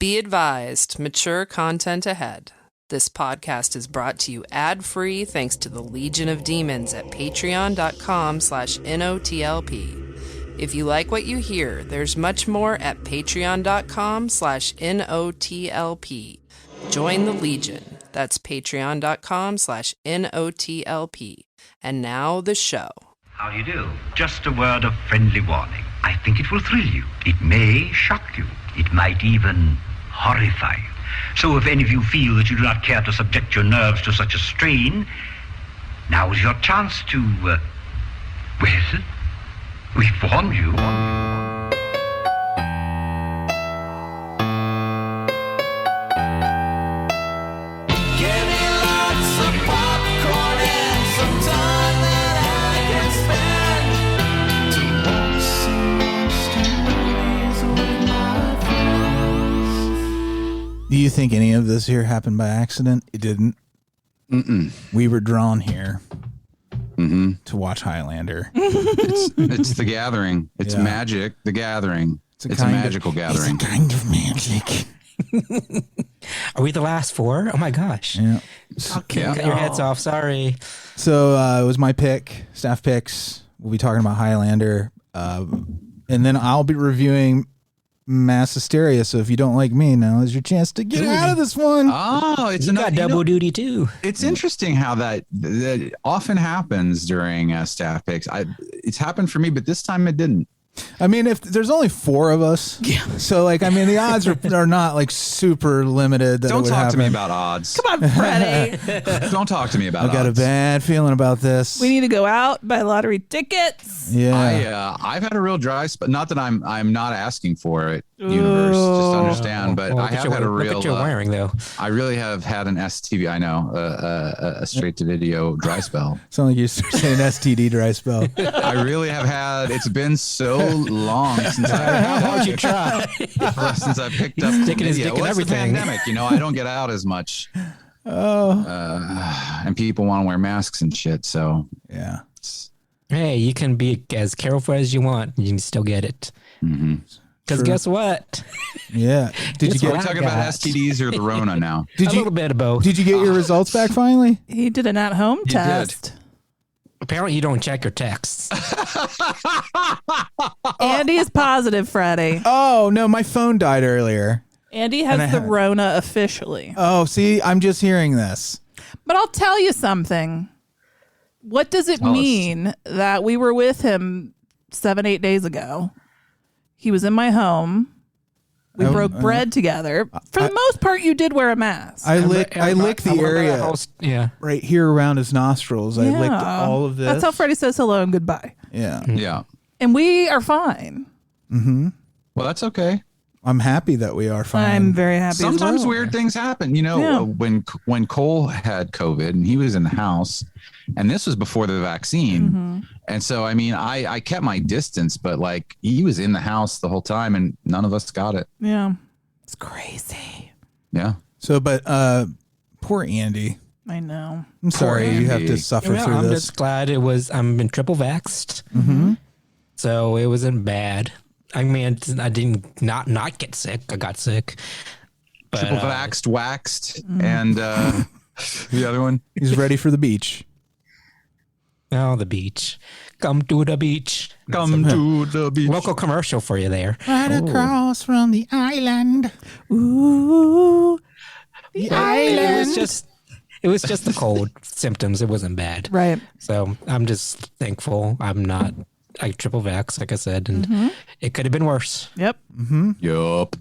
Be advised, mature content ahead. This podcast is brought to you ad-free thanks to the Legion of Demons at patreon.com/NOTLP. If you like what you hear, there's much more at patreon.com/NOTLP. Join the Legion. That's patreon.com/NOTLP. And now the show. How do you do? Just a word of friendly warning. I think it will thrill you. It may shock you. It might even horrify you. So if any of you feel that you do not care to subject your nerves to such a strain, now is your chance to, well, we've warned you. Do you think any of this here happened by accident? It didn't. Mm-mm. We were drawn here to watch Highlander. It's the gathering. It's magic. The gathering. It's a magical gathering. It's a kind of magic. Are we the last four? Oh my gosh. Yeah. Okay. Cut your heads off. Sorry. So it was my pick, staff picks. We'll be talking about Highlander. And then I'll be reviewing Mass Hysteria, so if you don't like me, now is your chance to get out of this one. Oh, it's got double duty too. It's interesting how that often happens during staff picks. It's happened for me, but this time it didn't. I mean, if there's only four of us, so like, I mean, the odds are not like super limited. That Don't talk happen. to me about odds. Come on, Freddie. Don't talk to me about odds. I got a bad feeling about this. We need to go out, buy lottery tickets. Yeah, I've had a real dry spot. Not that I'm not asking for it, universe. Just understand, but I have had a real. Look what you're wearing, though. I really have had an STV. I know a straight-to-video dry spell. Sound like you're saying STD dry spell. I really have had. It's been so long since How would you try? since I picked up Sticking his dick in What's everything. The pandemic, I don't get out as much. And people want to wear masks and shit. So Yeah. Hey, you can be as careful as you want. You can still get it. Because guess what? Yeah. Did you Are get? we talking about STDs or the Rona now? A little bit of both. Did you get your results back finally? He did an at-home He test. Apparently, you don't check your texts. Andy is positive, Freddie. Oh no, my phone died earlier. Andy has the Rona officially. Oh, see, I'm just hearing this. But I'll tell you something. What does it mean that we were with him 7-8 days ago? He was in my home. We broke bread together. For the most part, you did wear a mask. I licked the area right here around his nostrils. I licked all of this. That's how Freddie says hello and goodbye. Yeah. Yeah. And we are fine. Mm-hmm. Well, that's okay. I'm happy that we are fine. I'm very happy. Sometimes as well. weird things happen. When Cole had COVID and he was in the house, and this was before the vaccine. And so, I mean, I kept my distance, but like he was in the house the whole time and none of us got it. Yeah. It's crazy. Yeah. So, but poor Andy. I know. I'm sorry you have to suffer through I'm this. just glad I'm been triple vaxxed. So it wasn't bad. I mean, I didn't not get sick. I got sick. But, Triple vaxxed, waxed, and the other one. He's ready for the beach. Oh, the beach. Come to the beach. Come to the beach. Local commercial for you there. Right across from the island. Ooh, the island. It was just the cold symptoms. It wasn't bad. Right. So I'm just thankful I'm not triple vax, like I said, and it could have been worse. Yep. Yup.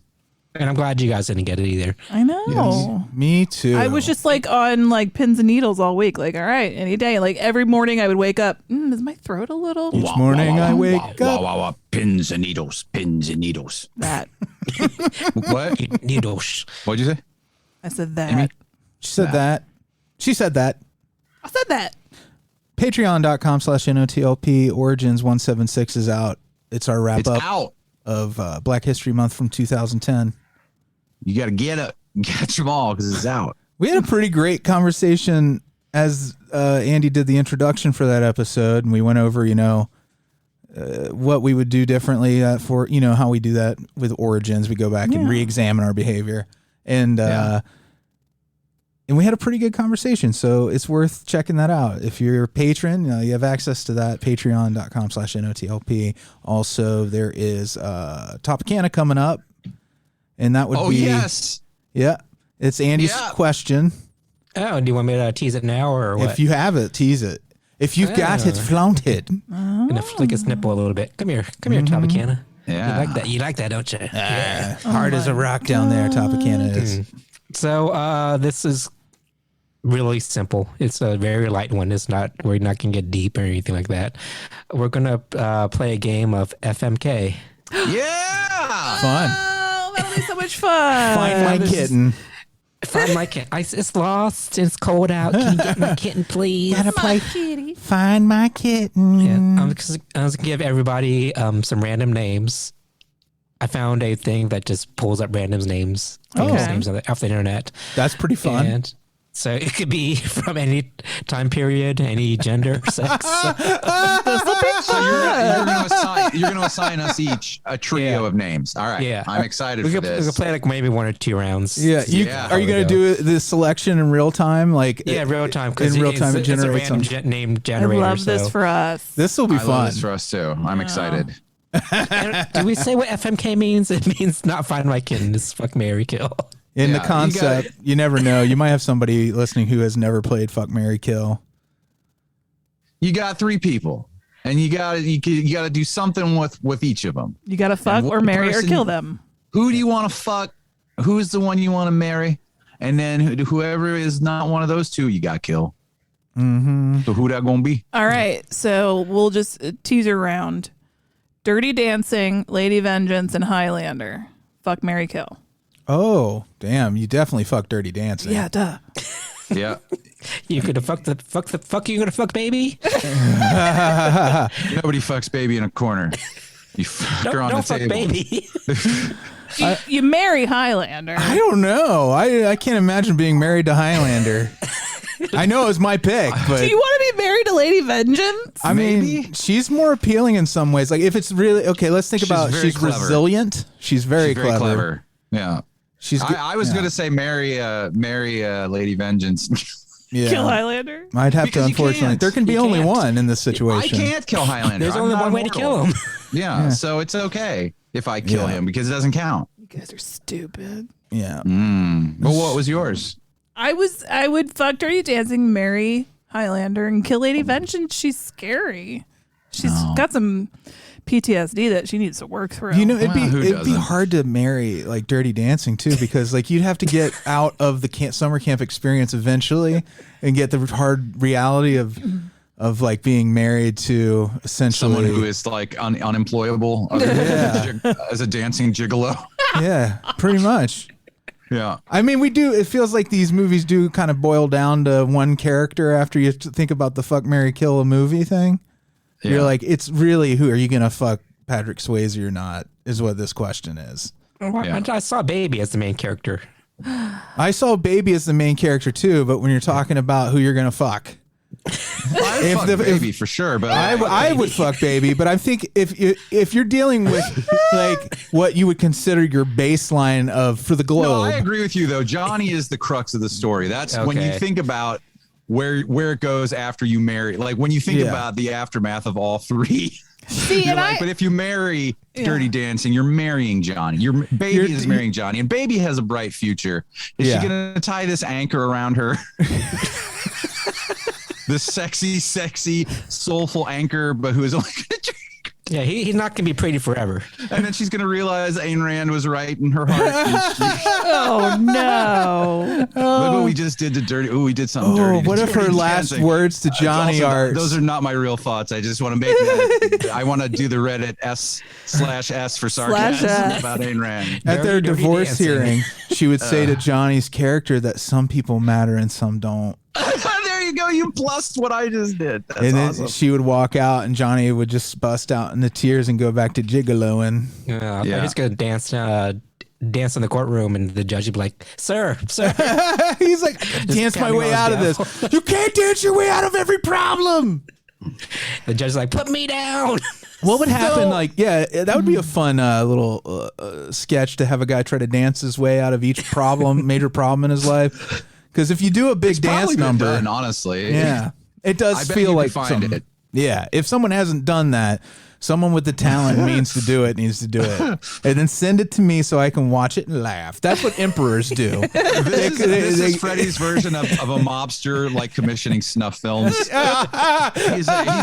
And I'm glad you guys didn't get it either. I know. Yes, me too. I was just like on like pins and needles all week. Like, all right, any day. Like every morning I would wake up. Is my throat a little? Each morning I wake up. Pins and needles. Pins and needles. That. What? Needles. What'd you say? I said that. Amy? She said that. She said that. I said that. Patreon.com/NOTLP Origins 176 is out. It's our wrap up out of Black History Month from 2010. You got to catch them all because it's out. We had a pretty great conversation as Andy did the introduction for that episode, and we went over, what we would do differently for, how we do that with Origins. We go back and re-examine our behavior. And we had a pretty good conversation, so it's worth checking that out. If you're a patron, you have access to that, patreon.com/NOTLP. Also, there is Topicana coming up, and that would be... Oh, yes. Yeah. It's Andy's question. Oh, do you want me to tease it now or what? If you have it, tease it. If you've got it, flaunt it. Gonna flick his nipple a little bit. Come here, Topicana. Yeah. You like that, don't you? Yeah. Hard as a rock down there, Topicana is. So this is really simple. It's a very light one. We're not gonna get deep or anything like that. We're gonna play a game of FMK. Yeah. Fun. Oh, that'll be so much fun. Find my kitten. Find my kitten. It's lost. It's cold out. Can you get my kitten, please? Gotta play kitty. Find my kitten. Yeah, I was gonna give everybody some random names. I found a thing that just pulls up random names, names off the internet. That's pretty fun. And so it could be from any time period, any gender, sex. So you're gonna assign us each a trio of names. All right. Yeah. I'm excited for this. We could play like maybe 1 or 2 rounds. Yeah. Are you gonna do the selection in real time? Real time. In real time, it generates a random name generator. I love this for us. This will be fun. Love this for us too. I'm excited. Do we say what FMK means? It means not find my kitten. It's fuck, marry, kill. In the concept, you never know. You might have somebody listening who has never played Fuck, Marry, Kill. You got 3 people, and you got to do something with each of them. You got to fuck or marry or kill them. Who do you want to fuck? Who's the one you want to marry? And then whoever is not one of those 2, you got to kill. Mm-hmm. So who that gonna be? All right, so we'll just teaser round: Dirty Dancing, Lady Vengeance, and Highlander. Fuck, marry, kill. Oh, damn. You definitely fuck Dirty Dancing. Yeah, duh. Yeah. You gonna fuck you gonna fuck baby? Nobody fucks baby in a corner. You fuck her on the table. Baby. You marry Highlander. I don't know. I can't imagine being married to Highlander. I know it was my pick, but do you want to be married to Lady Vengeance? I mean, she's more appealing in some ways. Like if it's really okay, let's think about she's resilient. She's very clever. Yeah. I was going to say marry Lady Vengeance. Yeah. Kill Highlander? I'd have to, unfortunately. There can be only one in this situation. I can't kill Highlander. There's only one way to kill him. Yeah, so it's okay if I kill him because it doesn't count. You guys are stupid. Yeah. Well, what was yours? I would fuck Dirty Dancing, marry Highlander, and kill Lady Vengeance. She's scary. She's got some PTSD that she needs to work through. It'd be hard to marry like Dirty Dancing too, because like you'd have to get out of the summer camp experience eventually and get the hard reality of like being married to essentially someone who is like unemployable as a dancing gigolo. Yeah, pretty much. Yeah. I mean, it feels like these movies do kind of boil down to one character after you think about the fuck, marry, kill a movie thing. Yeah. You're like, it's really who are you going to fuck, Patrick Swayze or not, is what this question is. I saw Baby as the main character. I saw Baby as the main character too, but when you're talking about who you're going to fuck. I'd fuck Baby for sure, but I would fuck Baby, but I think if you're dealing with like what you would consider your baseline for the globe. No, I agree with you though. Johnny is the crux of the story. That's when you think about where it goes after you marry. Like when you think about the aftermath of all 3. See, but if you marry Dirty Dancing, you're marrying Johnny. Baby is marrying Johnny, and Baby has a bright future. Is she gonna tie this anchor around her? The sexy, soulful anchor, but who is only going to drink. Yeah, he's not going to be pretty forever. And then she's going to realize Ayn Rand was right in her heart. Oh, no. Look what we just did to Dirty. Oh, we did something dirty. What if her last words to Johnny are... Those are not my real thoughts. I just want to make that... I want to do the Reddit /S for sarcasm about Ayn Rand. At their divorce hearing, she would say to Johnny's character that some people matter and some don't. There you go. You plussed what I just did. That's and awesome. Then she would walk out and Johnny would just bust out into tears and go back to gigoloing. I'm just going to dance in the courtroom and the judge would be like, sir. He's like, dance my way out of this. You can't dance your way out of every problem. The judge's like, put me down. What would happen? That would be a fun little sketch to have a guy try to dance his way out of each major problem in his life. Because if you do a big dance number, done, honestly, yeah, it does feel like something. It. Yeah, if someone hasn't done that, someone with the talent needs to do it, and then send it to me so I can watch it and laugh. That's what emperors do. This is Freddy's version of a mobster like commissioning snuff films. He's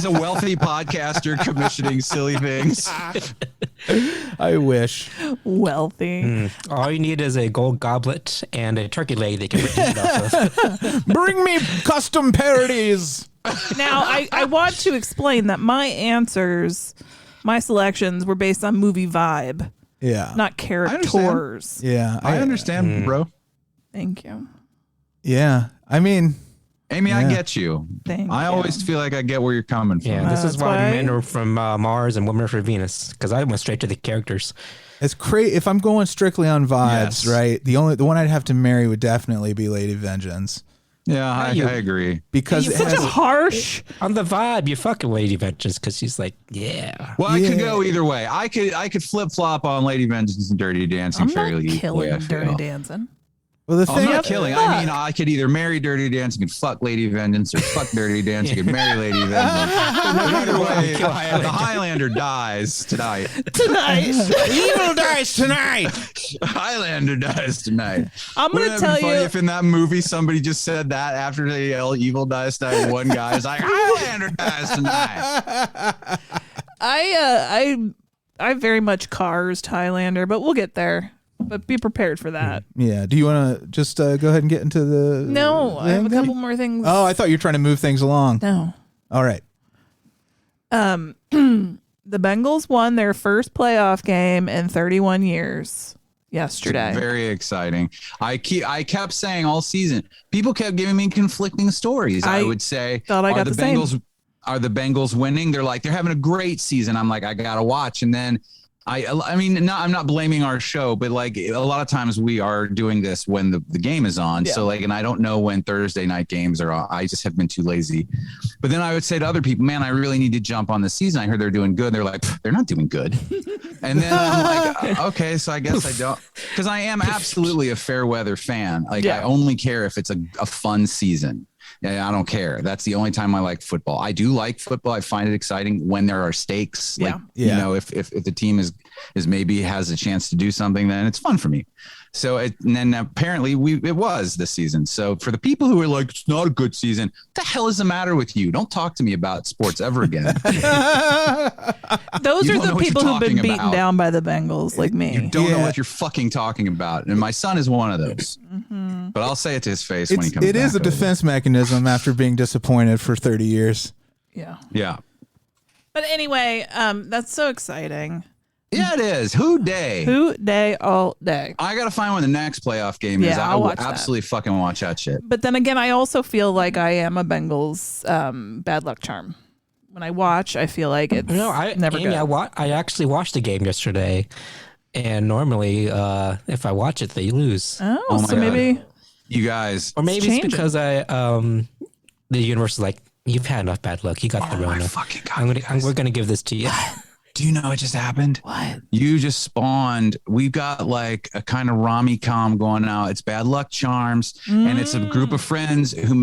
a wealthy podcaster commissioning silly things. I wish. Wealthy. All you need is a gold goblet and a turkey leg that can eat off of. Bring me custom parodies. Now, I want to explain that my answers, my selections were based on movie vibe. Yeah. Not characters. Yeah. I understand, bro. Thank you. Yeah. I mean, Amy, I get you. I always feel like I get where you're coming from. Yeah, this is why why- men are from Mars and women are from Venus, because I went straight to the characters. it's crazy. If I'm going strictly on vibes, Yes. right? The one I'd have to marry would definitely be Lady Vengeance. Yeah, I agree. Because You're it such has a harsh. On the vibe, you fucking Lady Vengeance, because she's like, yeah. Well, I Yeah. could go either way. I could flip flop on Lady Vengeance and Dirty Dancing I'm fairly not equally. killing I feel. Dirty Dancing. well, the I'm thing. not killing. I mean, I could either marry Dirty Dancing and fuck Lady Vengeance, or fuck Dirty Dancing and marry Lady Vengeance. Either way, Kill Highlander. the Highlander dies tonight. Evil dies tonight. Highlander dies tonight. I'm going to Wouldn't it tell be funny you. if in that movie somebody just said that after they yell "Evil dies tonight"? One guy is like, "Highlander dies tonight." I very much carsed Highlander, but we'll get there. But be prepared for that. Yeah. Do you want to just go ahead and get into the? No, I have a couple more things. Oh, I thought you were trying to move things along. No. All right. The Bengals won their first playoff game in 31 years yesterday. Very exciting. I kept saying all season. People kept giving me conflicting stories. I would say, thought I got the same. Are the Bengals winning? They're like, they're having a great season. I'm like, I gotta watch. And then I mean, I'm not blaming our show, but like a lot of times we are doing this when the game is on. Yeah. So like, and I don't know when Thursday night games are on. I just have been too lazy. But then I would say to other people, man, I really need to jump on the season. I heard they're doing good. They're like, they're not doing good. And then I'm like, okay, so I guess I don't, because I am absolutely a fair weather fan. Like I only care if it's a fun season. Yeah, I don't care. That's the only time I like football. I do like football. I find it exciting when there are stakes. Like, you know, if the team is maybe has a chance to do something, then it's fun for me. So and then apparently it was this season. So for the people who are like, it's not a good season, what the hell is the matter with you? Don't talk to me about sports ever again. Those You are don't know the what people you're who've been talking beaten about. down by the Bengals, like me. You don't know what you're fucking talking about. And my son is one of those. But I'll say it to his face when he comes back. It is a over. defense mechanism after being disappointed for 30 years. Yeah. Yeah. But anyway, that's so exciting. Yeah, it is. Who day? Who day all day. I got to find when the next playoff game is. Yeah, I I'll will watch that. absolutely fucking watch that shit. But then again, I also feel like I am a Bengals bad luck charm. When I watch, I feel like it's never Amy, good. I actually watched the game yesterday, and normally, if I watch it, they lose. Oh, Oh my so God. maybe You guys. Or maybe it's changing. because the universe is like, you've had enough bad luck. You got the my Rona. fucking God, We're gonna give this to you. Do you know what just happened? what? You just spawned. We've got like a kind of rom-com going out. It's Bad Luck Charms, and it's a group of friends who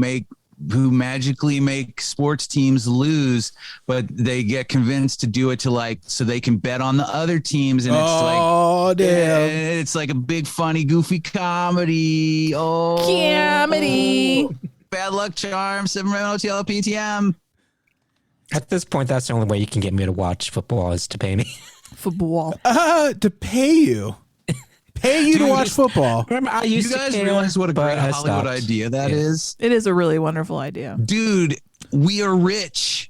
magically make sports teams lose, but they get convinced to do it to like so they can bet on the other teams, and it's Oh, damn. it's like a big funny goofy comedy. Oh, Comedy. Bad Luck Charms, Subliminal TL PTM. At this point, that's the only way you can get me to watch football is to pay me. Football. To pay you. Pay you to watch football. Remember, I You used guys to care, realize what a but great I Hollywood stopped. idea that is? It is a really wonderful idea. Dude, we are rich.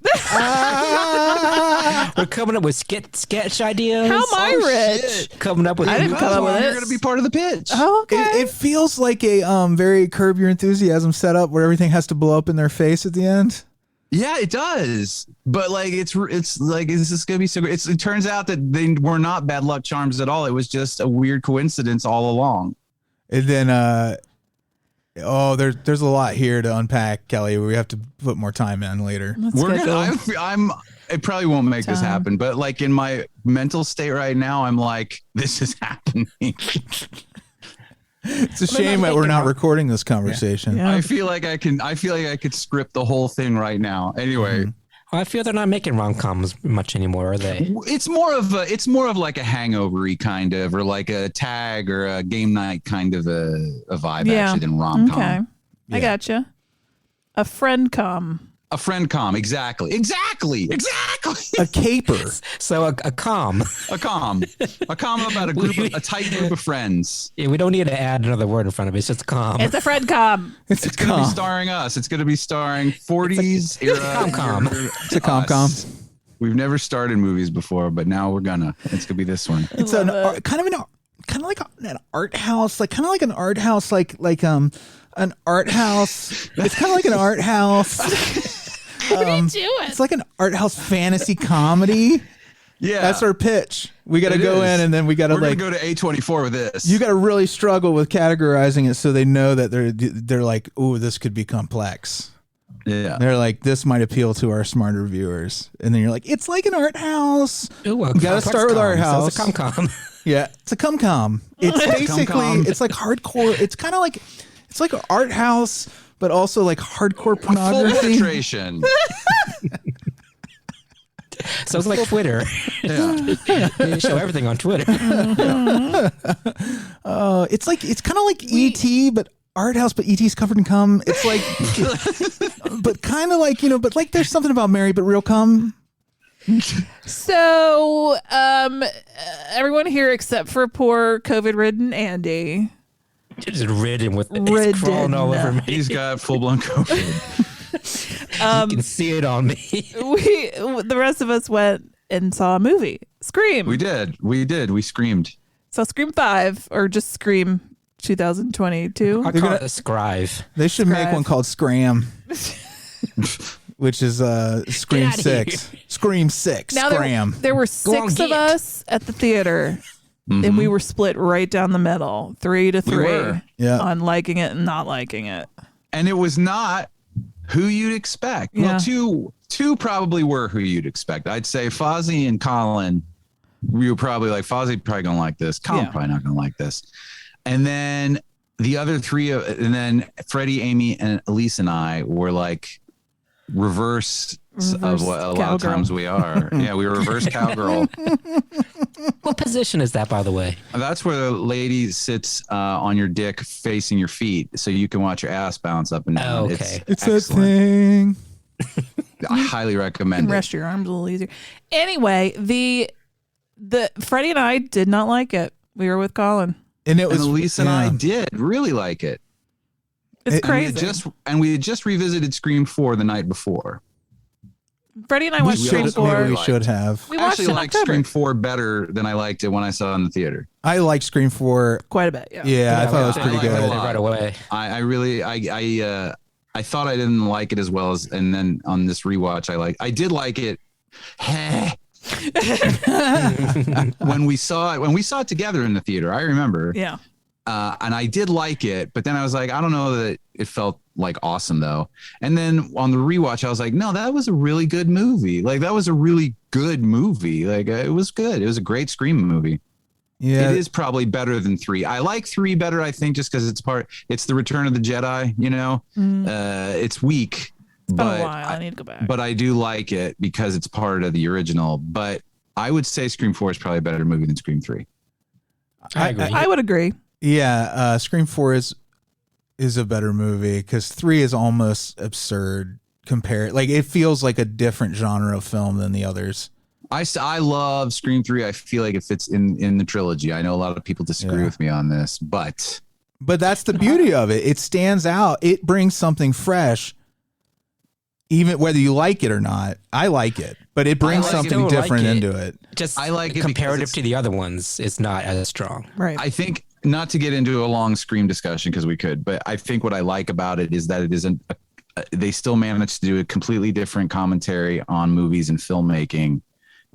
We're coming up with sketch ideas. How am I rich? shit. Coming up with I didn't come up with You're this. going to be part of the pitch. Oh, okay. It feels like a very Curb Your Enthusiasm setup where everything has to blow up in their face at the end. Yeah, it does. But like, it's like, is this going to be so great? It turns out that they were not Bad Luck Charms at all. It was just a weird coincidence all along. And then Oh, there's a lot here to unpack, Kelley. We have to put more time in later. It probably won't make this happen, but like in my mental state right now, I'm like, this is happening. It's a shame that we're not recording this conversation. Yeah. I feel like I could script the whole thing right now. Anyway. I feel they're not making rom-coms much anymore, are they? It's more of like a hangover-y kind of, or like a tag or a game night kind of a vibe actually than rom-com. Okay. I gotcha. A friend com. A friend com, exactly. A caper. So a com. A com about a tight group of friends. Yeah, we don't need to add another word in front of it. It's just a com. It's a friend com. It's going to be starring us. It's going to be starring 40s era. Com. It's a com. We've never started movies before, but now we're gonna. It's gonna be this one. It's kind of like an art house, like an art house. It's kind of like an art house. What are you doing? It's like an art house fantasy comedy. Yeah, that's our pitch. We got to go in, and then we're gonna go to A24 with this. You got to really struggle with categorizing it so they know that they're like, oh, this could be complex. Yeah, they're like, this might appeal to our smarter viewers, and then you're like, it's like an art house. Ooh, you got to start with art house. So it's a com. Yeah, it's a com. It's basically it's like hardcore. It's kind of like it's like an art house, but also like hardcore pornography. Full penetration. So it's like Twitter. Yeah. They show everything on Twitter. It's kind of like E.T., but art house, but E.T.'s covered in cum. It's like, but kind of like, but like there's something about Mary, but real cum. So, everyone here except for poor COVID-ridden Andy. Just ridden with it's crawling all over me. He's got full-blown COVID. You can see it on me. The rest of us went and saw a movie, Scream. We did. We screamed. So Scream 5 or just Scream 2022. I call it a Scribe. They should make one called Scram, which is Scream 6. Scream 6. Now Scram. There were 6 of us at the theater. Mm-hmm. And we were split right down the middle, 3-3 on liking it and not liking it. And it was not who you'd expect. Yeah. Well, two probably were who you'd expect. I'd say Fozzie and Colin, we were probably like, Fozzie probably gonna like this. Colin probably not gonna like this. And then the other three, and then Freddie, Amy, and Alise and I were like reverse of what a lot of times we are. Yeah, we were reverse cowgirl. What position is that, by the way? That's where the lady sits on your dick facing your feet so you can watch your ass bounce up and down. Oh, okay. It's that thing. I highly recommend it. Rest your arms a little easier. Anyway, the Freddie and I did not like it. We were with Colin. And it was Alise and I did really like it. It's crazy. We had just revisited Scream 4 the night before. Freddie and I watched Scream 4. Maybe we should have. We I actually liked Scream 4 better than I liked it when I saw it in the theater. I liked Scream 4 quite a bit. Yeah, I thought it was pretty good. Right away. I thought I didn't like it as well as, and then on this rewatch, I did like it. when we saw it together in the theater, I remember. Yeah. And I did like it, but then I was like, I don't know that it felt like awesome though. And then on the rewatch, I was like, no, that was a really good movie. Like that was a really good movie. Like it was good. It was a great Scream movie. Yeah, it is probably better than 3. I like 3 better, I think, just because it's the Return of the Jedi. It's weak. It's been a while. I need to go back. But I do like it because it's part of the original. But I would say Scream 4 is probably a better movie than Scream 3. I agree. I would agree. Yeah, Scream 4 is a better movie because 3 is almost absurd compared. Like it feels like a different genre of film than the others. I love Scream 3. I feel like it fits in the trilogy. I know a lot of people disagree with me on this, but that's the beauty of it. It stands out. It brings something fresh, even whether you like it or not. I like it, but it brings something different into it. Just I like it comparative to the other ones, it's not as strong. Right. I think, not to get into a long Scream discussion because we could, but I think what I like about it is that it isn't. They still managed to do a completely different commentary on movies and filmmaking.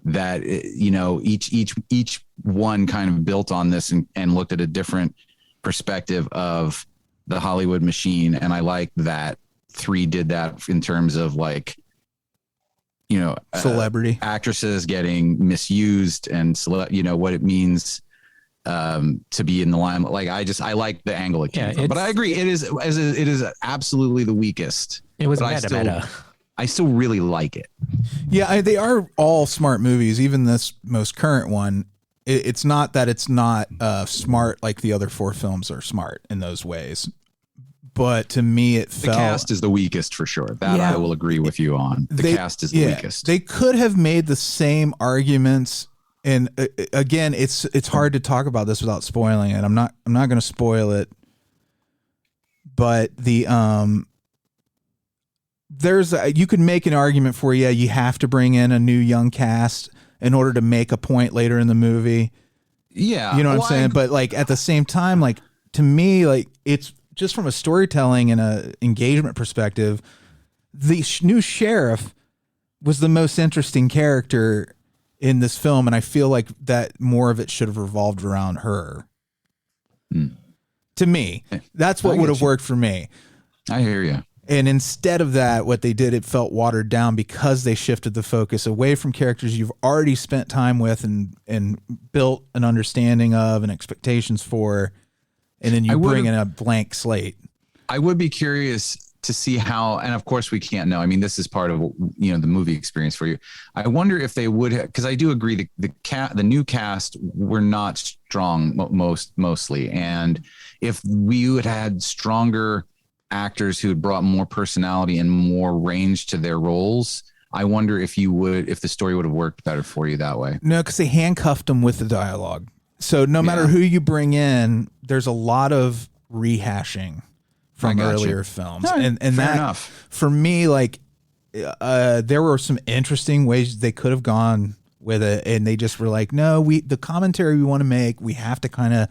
That each one kind of built on this and looked at a different perspective of the Hollywood machine, and I like that 3 did that in terms of like, you know, celebrity actresses getting misused and you know what it means to be in the limelight. Like I like the angle it came from. But I agree, it is absolutely the weakest. It was meta. I still really like it. Yeah, they are all smart movies. Even this most current one, it's not that it's not smart like the other 4 films are smart in those ways. But to me, the cast is the weakest for sure. That I will agree with you on. The cast is the weakest. They could have made the same arguments. And again, it's hard to talk about this without spoiling it. I'm not going to spoil it. But you could make an argument for, you have to bring in a new young cast in order to make a point later in the movie. Yeah. You know what I'm saying? But like at the same time, like to me, like it's just from a storytelling and a engagement perspective, the new sheriff was the most interesting character in this film. And I feel like that more of it should have revolved around her. To me, that's what would have worked for me. I hear you. And instead of that, what they did, it felt watered down because they shifted the focus away from characters you've already spent time with and built an understanding of and expectations for, and then you bring in a blank slate. I would be curious to see how, and of course we can't know. I mean, this is part of, you know, the movie experience for you. I wonder if they would have, because I do agree the new cast were not strong mostly, and if we would had stronger actors who had brought more personality and more range to their roles, I wonder if the story would have worked better for you that way. No, because they handcuffed them with the dialogue. So no matter who you bring in, there's a lot of rehashing from earlier films. No, and fair that, enough. For me, like there were some interesting ways they could have gone with it, and they just were like, no, the commentary we want to make, we have to kind of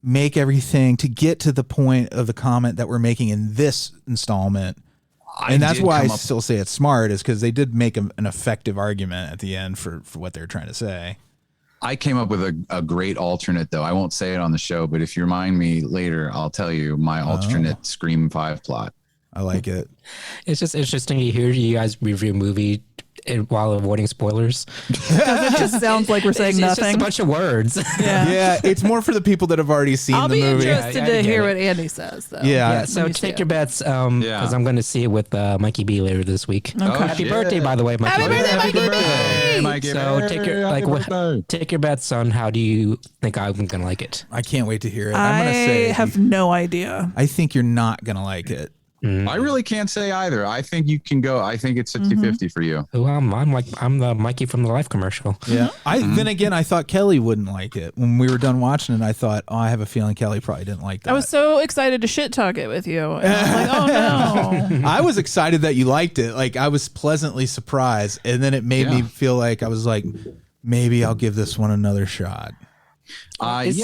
make everything to get to the point of the comment that we're making in this installment. And that's why I still say it's smart, is because they did make an effective argument at the end for what they're trying to say. I came up with a great alternate, though. I won't say it on the show, but if you remind me later, I'll tell you my alternate Scream 5 plot. I like it. It's just interesting to hear you guys review a movie while avoiding spoilers. It just sounds like we're saying it's nothing. Just a bunch of words. Yeah, it's more for the people that have already seen the movie. I'll be interested to hear what Andy says, though. Yeah. So take your bets, because I'm going to see it with Mikey B later this week. Okay. Happy birthday, by the way, Mikey. Happy birthday, Mikey. So take your bets on how do you think I'm going to like it. I can't wait to hear it. I'm going to say have no idea. I think you're not going to like it. I really can't say either. I think you can go. I think it's 50-50 for you. Well, I'm the Mikey from the Life commercial. Yeah. Then again, I thought Kelley wouldn't like it. When we were done watching it, I thought, I have a feeling Kelley probably didn't like that. I was so excited to shit talk it with you. And I was like, oh no. I was excited that you liked it. Like, I was pleasantly surprised. And then it made me feel like I was like, maybe I'll give this one another shot. It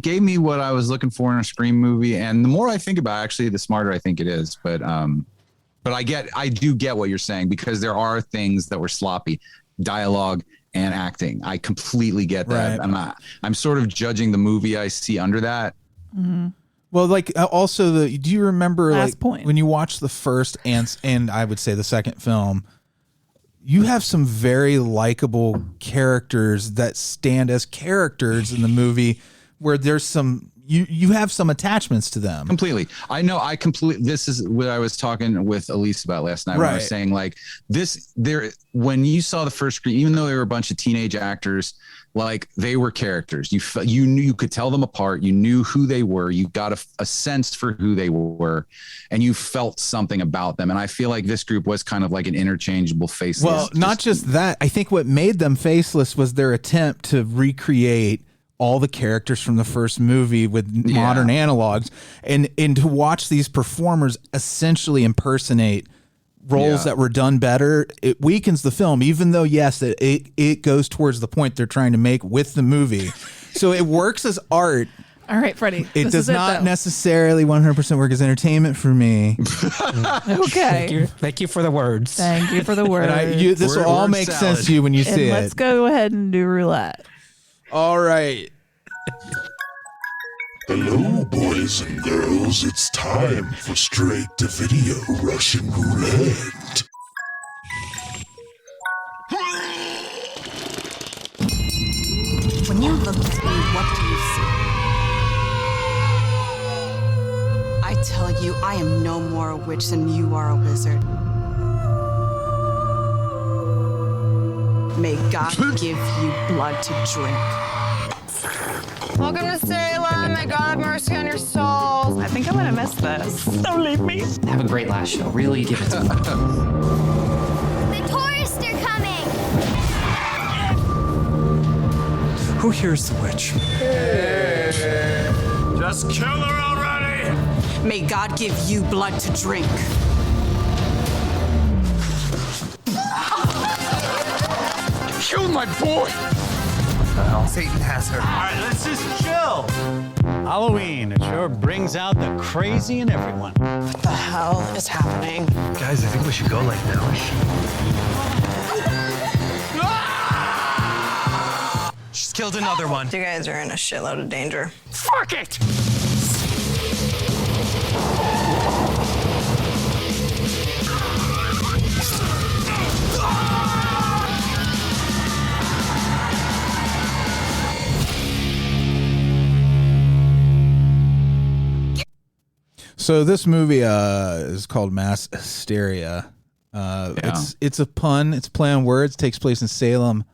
gave me what I was looking for in a Scream movie, and the more I think about it, actually, the smarter I think it is. But I do get what you're saying, because there are things that were sloppy, dialogue and acting. I completely get that. Right. I'm sort of judging the movie I see under that. Mm-hmm. Well, like also do you remember when you watched the first and I would say the second film? You have some very likable characters that stand as characters in the movie, where there's some you have some attachments to them. Completely. I know. This is what I was talking with Alise about last night. When I was saying, like, when you saw the first Scream, even though they were a bunch of teenage actors, like, they were characters. You knew, you could tell them apart. You knew who they were. You got a sense for who they were, and you felt something about them. And I feel like this group was kind of like an interchangeable faceless. Well, not just that. I think what made them faceless was their attempt to recreate all the characters from the first movie with modern analogs, and to watch these performers essentially impersonate roles that were done better. It weakens the film, even though, yes, it goes towards the point they're trying to make with the movie. So it works as art. All right, Freddie. It does not necessarily 100% work as entertainment for me. Okay. Thank you for the words. Thank you for the words. This will all make sense to you when you see it. Let's go ahead and do roulette. All right. Hello, boys and girls. It's time for Straight-to-Video Russian Roulette. When you look at me, what do you see? I tell you, I am no more a witch than you are a wizard. May God give you blood to drink. Welcome to Salem. May God have mercy on your souls. I think I'm gonna miss this. Don't leave me. Have a great last show. Really give it to me. The tourists are coming. Who here's the witch? Just kill her already! May God give you blood to drink. Kill my boy! Satan has her. All right, let's just chill. Halloween, it sure brings out the crazy in everyone. What the hell is happening? Guys, I think we should go like now. She's killed another one. You guys are in a shitload of danger. Fuck it! So this movie is called Mass Hysteria. It's a pun. It's a play on words. It takes place in Salem,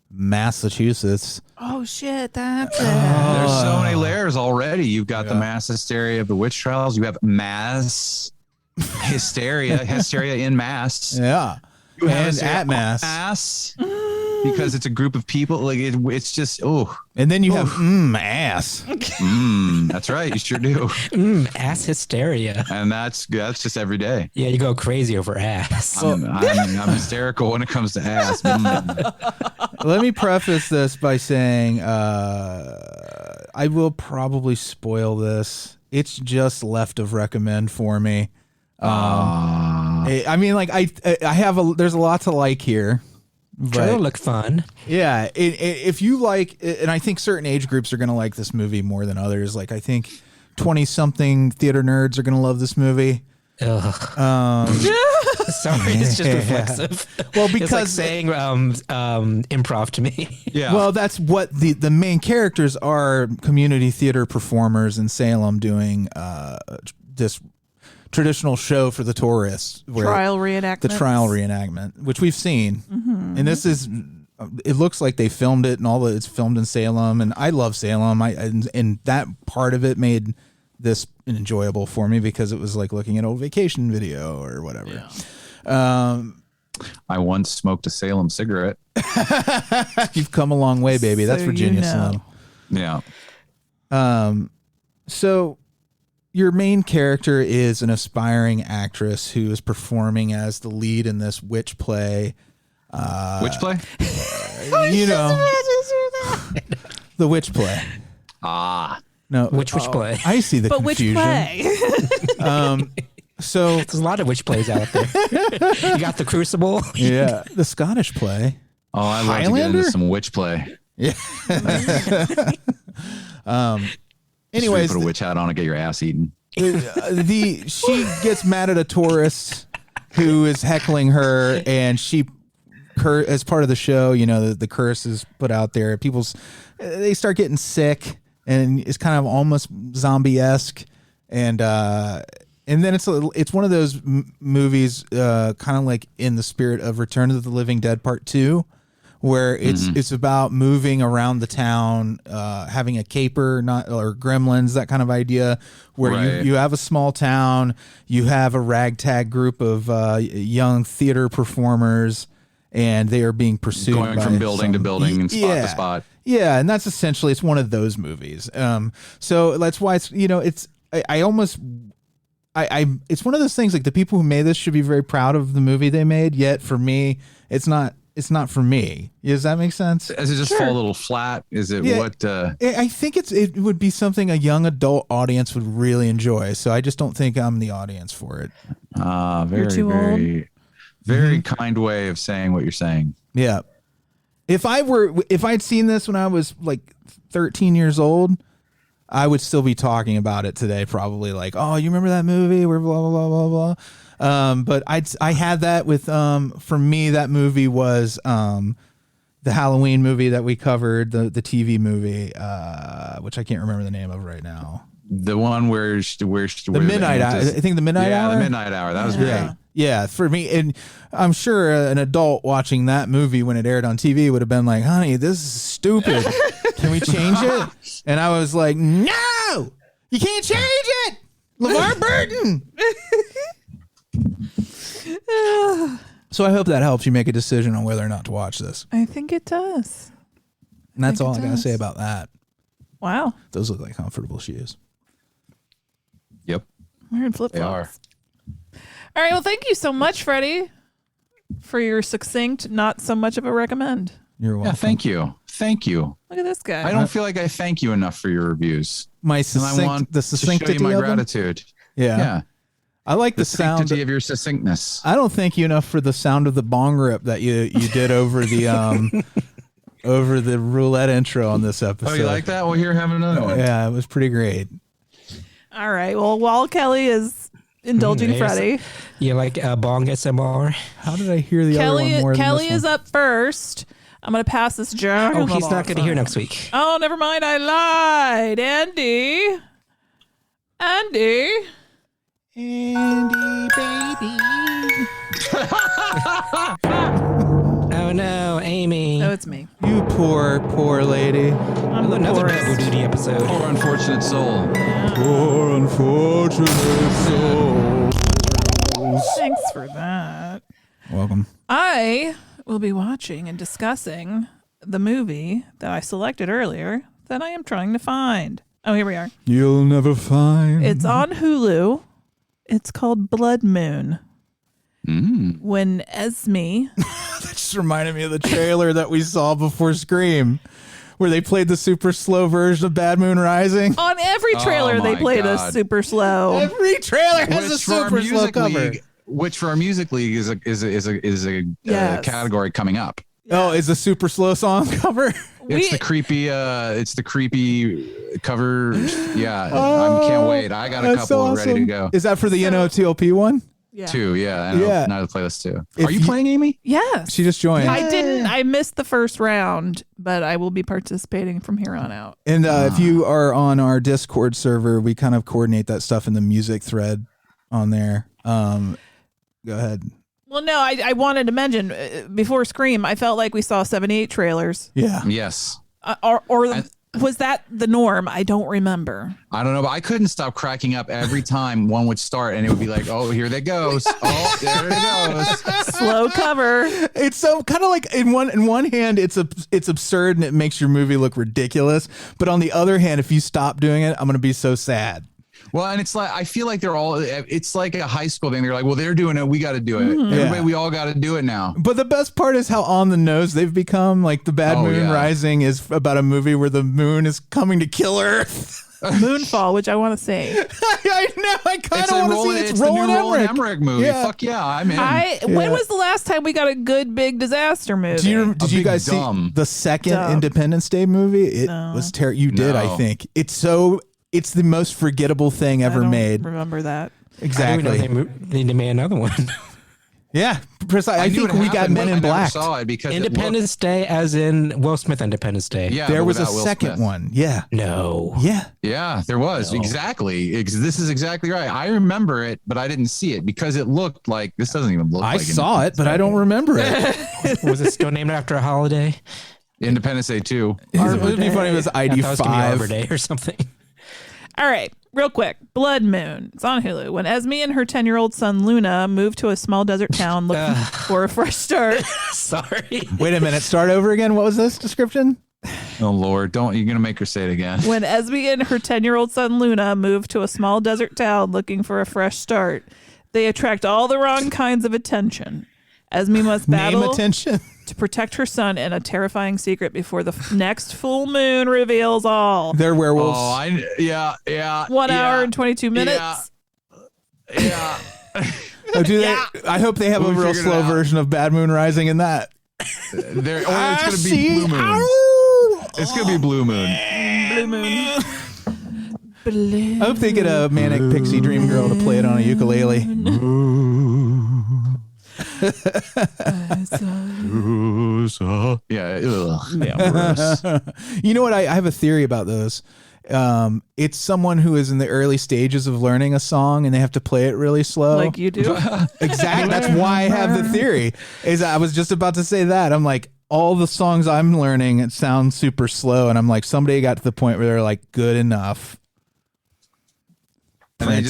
Massachusetts. Oh shit, that's it. There's so many layers already. You've got the mass hysteria of the witch trials. You have mass hysteria in mass. Yeah. You have and at mass. Mass. Because it's a group of people. Like it's just and then you have ass. That's right. You sure do. Ass hysteria. And that's just every day. Yeah, you go crazy over ass. I'm hysterical when it comes to ass. Let me preface this by saying I will probably spoil this. It's just left of recommend for me. I mean, like I have there's a lot to like here. Trailer look fun. Yeah, if you like, and I think certain age groups are going to like this movie more than others. Like I think 20-something theater nerds are going to love this movie. Ugh. Sorry, it's just reflexive. Well, because it's like saying improv to me. Yeah. Well, that's what the main characters are: community theater performers in Salem doing this traditional show for the tourists. Trial reenactment. The trial reenactment, which we've seen. And this is, it looks like they filmed it and it's filmed in Salem. And I love Salem. And that part of it made this enjoyable for me because it was like looking at old vacation video or whatever. Yeah. I once smoked a Salem cigarette. You've come a long way, baby. That's Virginia Slim. Yeah. So your main character is an aspiring actress who is performing as the lead in this witch play. Which play? You know, the witch play. No, which play? I see the but confusion. Which play? So there's a lot of witch plays out there. You got the Crucible. Yeah, the Scottish play. Oh, I love to get into some witch play. Yeah. Anyways, put a witch hat on and get your ass eaten. She gets mad at a tourist who is heckling her, and she, as part of the show, you know, the curse is put out there. They start getting sick, and it's kind of almost zombie-esque, and then it's one of those movies, kind of like in the spirit of Return of the Living Dead Part 2. Where it's about moving around the town, having a caper, or gremlins, that kind of idea. Where you have a small town, you have a ragtag group of young theater performers, and they are being pursued going from building to building and spot to spot. Yeah, and that's essentially, it's one of those movies. So that's why it's, you know, it's it's one of those things, like the people who made this should be very proud of the movie they made. Yet for me, it's not for me. Does that make sense? Does it just fall a little flat? Is it what? I think it would be something a young adult audience would really enjoy. So I just don't think I'm the audience for it. Very kind way of saying what you're saying. Yeah. If I'd seen this when I was like 13 years old, I would still be talking about it today, probably like, oh, you remember that movie where blah, blah, blah, blah, blah. But I had that with, for me, that movie was the Halloween movie that we covered, the TV movie, which I can't remember the name of right now. The one where the Midnight Hour. I think the Midnight Hour. Yeah, the Midnight Hour. That was great. Yeah, for me, and I'm sure an adult watching that movie when it aired on TV would have been like, honey, this is stupid. Can we change it? And I was like, no, you can't change it. LeVar Burton. So I hope that helps you make a decision on whether or not to watch this. I think it does. And that's all I got to say about that. Wow. Those look like comfortable shoes. Yep. Weird flip-flops. They are. All right. Well, thank you so much, Freddie, for your succinct, not so much of a recommend. You're welcome. Yeah, thank you. Thank you. Look at this guy. I don't feel like I thank you enough for your reviews. The succinctity to show you my of gratitude. Yeah. Yeah. I like the sound of your succinctness. I don't thank you enough for the sound of the bong rip that you did over the over the roulette intro on this episode. Oh, you like that? Well, here, have another one. Yeah, it was pretty great. All right. Well, while Kelley is indulging Freddie, you like bong SMR? How did I hear the other one more? Kelley than this is up first. I'm going to pass this jar. Oh, he's not going to hear next week. Oh, never mind. I lied. Andy, baby. Oh no, Amy. No, it's me. You poor lady. I'm another double duty episode. Poor unfortunate soul. Poor unfortunate soul. Thanks for that. Welcome. I will be watching and discussing the movie that I selected earlier that I am trying to find. Oh, here we are. You'll never find. It's on Hulu. It's called Blood Moon. When Esme... That just reminded me of the trailer that we saw before Scream, where they played the super slow version of Bad Moon Rising. On every trailer, they played a super slow. Every trailer has a super slow cover. Which for our music league is a category coming up. Oh, is a super slow song cover? It's the creepy cover. Yeah, I can't wait. I got a couple ready to go. Is that for the NOTLP one? Yeah. Two, yeah. Now the playlist too. Are you playing, Amy? Yes. She just joined. I didn't. I missed the first round, but I will be participating from here on out. And if you are on our Discord server, we kind of coordinate that stuff in the music thread on there. Go ahead. Well, no, I wanted to mention before Scream, I felt like we saw 78 trailers. Yeah. Yes. Was that the norm? I don't remember. I don't know, but I couldn't stop cracking up every time one would start, and it would be like, "Oh, here they goes! Oh, there it goes!" Slow cover. It's so kind of like in one hand, it's absurd and it makes your movie look ridiculous. But on the other hand, if you stop doing it, I'm going to be so sad. Well, and it's like I feel like it's like a high school thing. They're like, well, they're doing it, we got to do it. Everybody, we all got to do it now. But the best part is how on the nose they've become. Like the Bad Moon Rising is about a movie where the moon is coming to kill Earth. Moonfall, which I want to say. I know. I kind of want to see it. It's the new Roland Emmerich movie. Yeah. Fuck yeah, I'm in. When was the last time we got a good big disaster movie? Did you guys see the second Independence Day movie? It was terrible. You did, I think. It's the most forgettable thing ever made. Remember that. Exactly. They made another one. Yeah, precisely. I think we got Men in Black. Saw it because Independence Day, as in Will Smith Independence Day. Yeah, there was a second one. Yeah. No. Yeah. Yeah, there was. No. Exactly. This is exactly right. I remember it, but I didn't see it because it looked like this doesn't even look like I saw it, but I don't remember it. Was it still named after a holiday? Independence Day 2. It would be funny if it was ID5 Arbor Day or something. All right, real quick. Blood Moon. It's on Hulu. When Esme and her 10-year-old son Luna move to a small desert town looking for a fresh start. Sorry. Wait a minute. Start over again. What was this description? Oh, Lord. You're going to make her say it again. When Esme and her 10-year-old son Luna move to a small desert town looking for a fresh start, they attract all the wrong kinds of attention. Esme must battle attention to protect her son and a terrifying secret before the next full moon reveals all. They're werewolves. Oh, yeah. 1 hour and 22 minutes. Yeah. Oh, do they? I hope they have a real slow version of Bad Moon Rising in that. It's going to be Blue Moon. It's going to be Blue Moon. Blue Moon. I hope they get a manic pixie dream girl to play it on a ukulele. Yeah. You know what? I have a theory about those. It's someone who is in the early stages of learning a song and they have to play it really slow. Like you do. Exactly. That's why I have the theory. Is I was just about to say that. I'm like, all the songs I'm learning, it sounds super slow. And I'm like, somebody got to the point where they're like, good enough. And they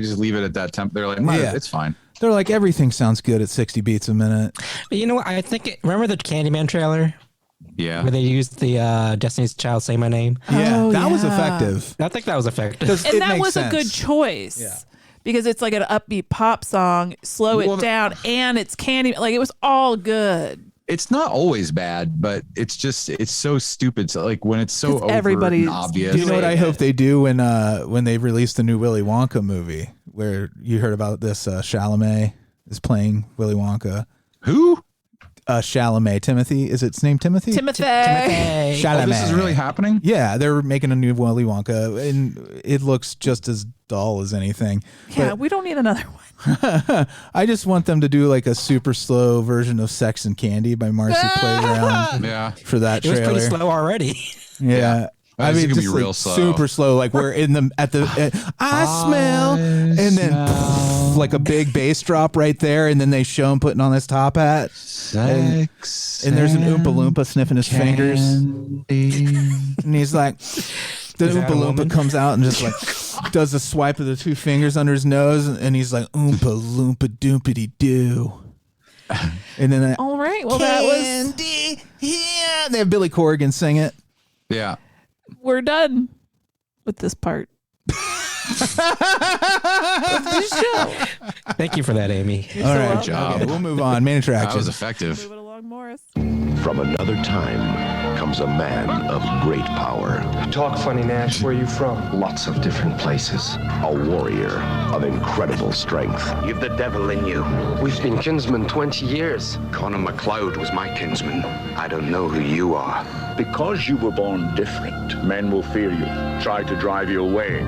just leave it at that temp. They're like, it's fine. They're like, everything sounds good at 60 beats a minute. But you know what? I think remember the Candyman trailer? Yeah. Where they used the Destiny's Child Say My Name? Yeah, that was effective. I think that was effective. And that was a good choice. Yeah. Because it's like an upbeat pop song, slow it down, and it's Candy. Like, it was all good. It's not always bad, but it's so stupid. So like when it's so overt and obvious. Do you know what I hope they do when they release the new Willy Wonka movie? Where you heard about this, Chalamet is playing Willy Wonka. Who? Chalamet. Timothy. Is its name Timothy? Timothy. Chalamet. Oh, this is really happening? Yeah, they're making a new Willy Wonka, and it looks just as dull as anything. Yeah, we don't need another one. I just want them to do like a super slow version of Sex and Candy by Marcy Playground. For that trailer. It was pretty slow already. Yeah. I mean, just real slow. Super slow. Like we're in the I smell, and then like a big bass drop right there, and then they show him putting on his top hat. Sex and there's an Oompa Loompa sniffing his fingers, and he's like, the Oompa Loompa comes out and just like does a swipe of the two fingers under his nose, and he's like, Oompa Loompa Doompity Doo. And then all right, well that was yeah. They have Billy Corrigan sing it. Yeah. We're done with this part. Thank you for that, Amy. All right, good job. Okay, we'll move on. Main attraction. That was effective. Move it along, Morris. From another time comes a man of great power. Talk funny, Nash. Where are you from? Lots of different places. A warrior of incredible strength. You've the devil in you. We've been kinsmen 20 years. Connor MacLeod was my kinsman. I don't know who you are. Because you were born different, men will fear you, try to drive you away.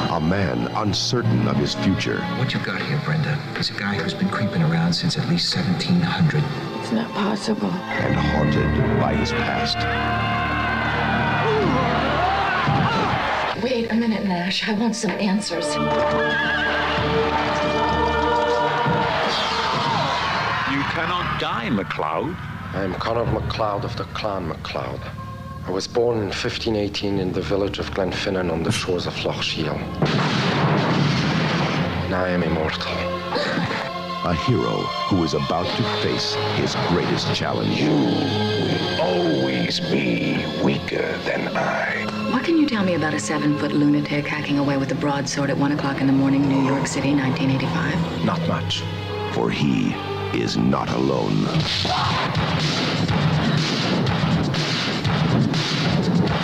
A man uncertain of his future. What you've got here, Brenda, is a guy who's been creeping around since at least 1700. It's not possible. And haunted by his past. Wait a minute, Nash. I want some answers. You cannot die, MacLeod. I am Connor MacLeod of the Clan MacLeod. I was born in 1518 in the village of Glenfinnan on the shores of Loch Shiel. Now I am immortal. A hero who is about to face his greatest challenge. You will always be weaker than I. What can you tell me about a 7-foot lunatic hacking away with a broadsword at 1 o'clock in the morning, New York City, 1985? Not much. For he is not alone.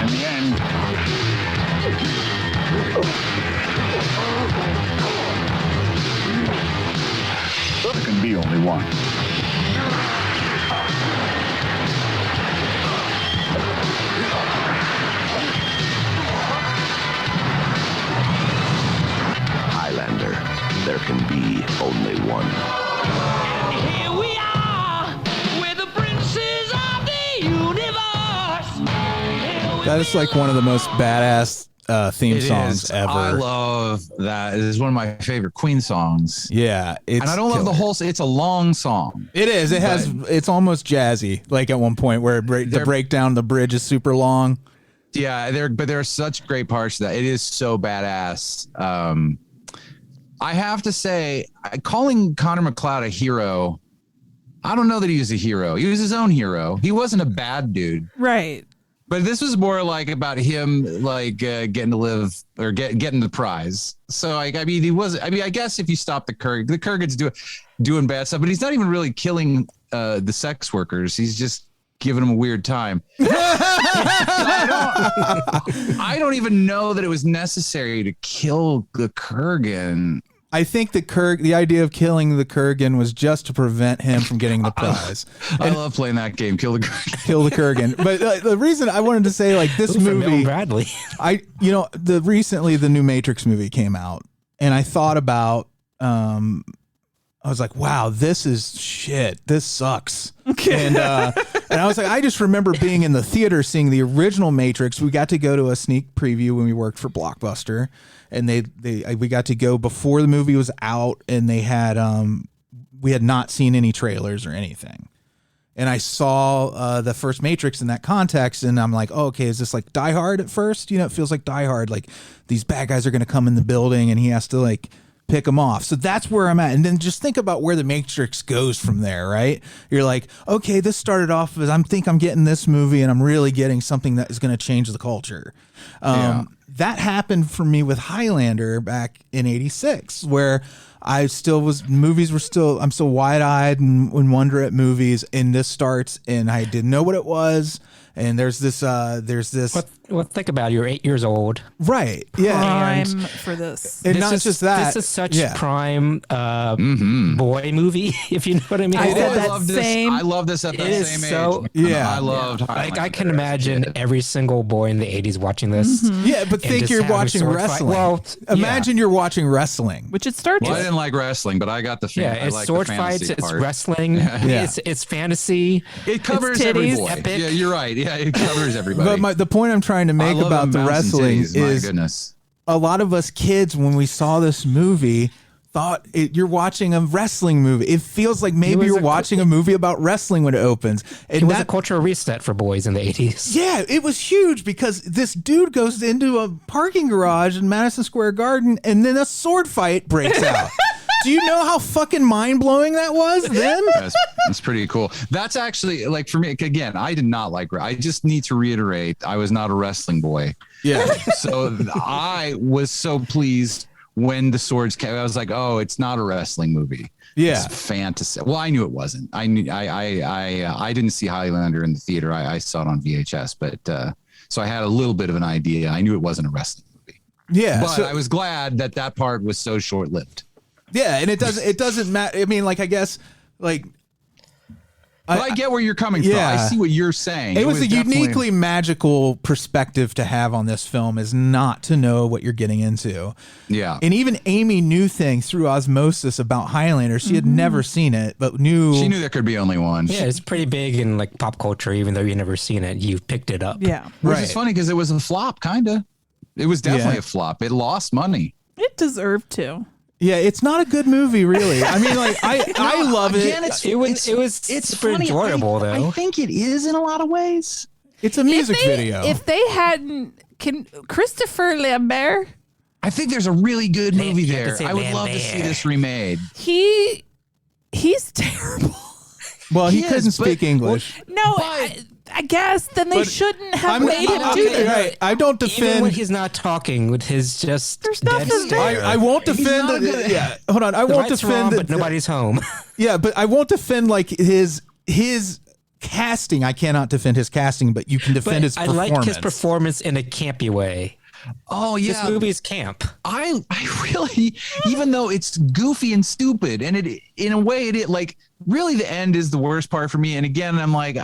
In the end, there can be only one. Highlander, there can be only one. Here we are, we're the princes of the universe. That is like one of the most badass theme songs ever. I love that. It is one of my favorite Queen songs. Yeah, and I don't love the whole. It's a long song. It is. It has. It's almost jazzy. Like at one point where the breakdown, the bridge is super long. Yeah, but there are such great parts to that. It is so badass. I have to say, calling Connor MacLeod a hero, I don't know that he was a hero. He was his own hero. He wasn't a bad dude. Right. But this was more like about him, like getting to live or getting the prize. So, like, I mean, he was. I mean, I guess if you stop the Kurgan's doing bad stuff, but he's not even really killing the sex workers. He's just giving him a weird time. I don't even know that it was necessary to kill the Kurgan. I think the idea of killing the Kurgan was just to prevent him from getting the prize. I love playing that game, Kill the Kurgan. Kill the Kurgan. But the reason I wanted to say, like, this movie, Bradley. Recently the new Matrix movie came out, and I thought about, I was like, wow, this is shit. This sucks. And I was like, I just remember being in the theater seeing the original Matrix. We got to go to a sneak preview when we worked for Blockbuster, and we got to go before the movie was out, and they had we had not seen any trailers or anything. And I saw the first Matrix in that context, and I'm like, oh, okay, is this like Die Hard at first? It feels like Die Hard. Like, these bad guys are going to come in the building, and he has to, like, pick them off. So that's where I'm at. And then just think about where the Matrix goes from there, right? You're like, okay, this started off as I'm getting this movie, and I'm really getting something that is going to change the culture. That happened for me with Highlander back in '86, where I'm still wide-eyed and wonder at movies, and this starts, and I didn't know what it was. And there's this. Well, think about it. You're 8 years old. Right. Yeah. Prime for this. And not just that. This is such prime boy movie, if you know what I mean. I love this at that same age. Yeah. I loved Highlander. Like, I can imagine every single boy in the 80s watching this. Mm-hmm. Yeah, but think you're watching wrestling. Well, imagine you're watching wrestling. Which it starts I didn't like wrestling, but I got the feeling. Yeah, it's sword fights, it's wrestling, it's fantasy. It covers every boy. Epic. Yeah, you're right. Yeah, it covers everybody. But the point I'm trying to make about the wrestling is a lot of us kids, when we saw this movie, thought you're watching a wrestling movie. It feels like maybe you're watching a movie about wrestling when it opens. And it was a cultural reset for boys in the 80s. Yeah, it was huge because this dude goes into a parking garage in Madison Square Garden, and then a sword fight breaks out. Do you know how fucking mind-blowing that was then? That's pretty cool. That's actually, like, for me, again, I did not like, I just need to reiterate, I was not a wrestling boy. Yeah. So I was so pleased when the swords came. I was like, oh, it's not a wrestling movie. Yeah. It's fantasy. Well, I knew it wasn't. I didn't see Highlander in the theater. I saw it on VHS, but so I had a little bit of an idea. I knew it wasn't a wrestling movie. Yeah. But I was glad that part was so short-lived. Yeah, and it doesn't matter. I mean, like, I guess, like, but I get where you're coming from. I see what you're saying. It was a uniquely magical perspective to have on this film, is not to know what you're getting into. Yeah. And even Amy knew things through osmosis about Highlander. She had never seen it, but she knew there could be only one. Yeah, it's pretty big in, like, pop culture. Even though you've never seen it, you picked it up. Yeah. Which is funny because it was a flop, kind of. It was definitely a flop. It lost money. It deserved to. Yeah, it's not a good movie, really. I mean, like, I love it. Again, it was super enjoyable, though. I think it is in a lot of ways. It's a music video. If they hadn't, Christopher Lambert? I think there's a really good movie there. I would love to see this remade. He's terrible. Well, he couldn't speak English. No, I guess then they shouldn't have made him do that. Right. I don't defend. Even when he's not talking, with his just dead stare. I won't defend. Hold on. I won't defend. But nobody's home. Yeah, but I won't defend, like, his casting. I cannot defend his casting, but you can defend his performance. I like his performance in a campy way. Oh yeah, this movie is camp. I really, even though it's goofy and stupid, and it in a way like really the end is the worst part for me. And again, I'm like,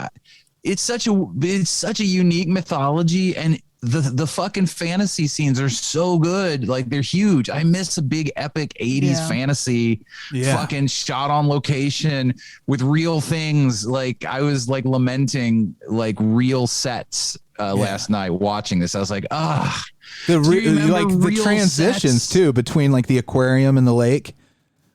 it's such a unique mythology, and the fucking fantasy scenes are so good. Like, they're huge. I miss a big epic 80s fantasy fucking shot on location with real things. Like, I was like lamenting like real sets last night watching this. I was like, the transitions sets? Too, between like the aquarium and the lake.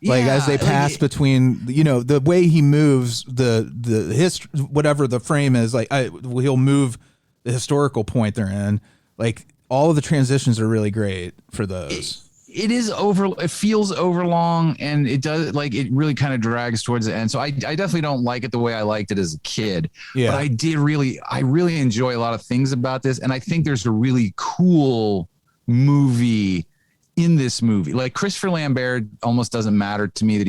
Like, as they pass between, the way he moves the history, whatever the frame is, like, he'll move the historical point they're in. Like, all of the transitions are really great for those. It feels overlong, and it does, like, it really kind of drags towards the end. So I definitely don't like it the way I liked it as a kid. Yeah. But I really enjoy a lot of things about this, and I think there's a really cool movie in this this movie. Like Christopher Lambert almost doesn't matter to me that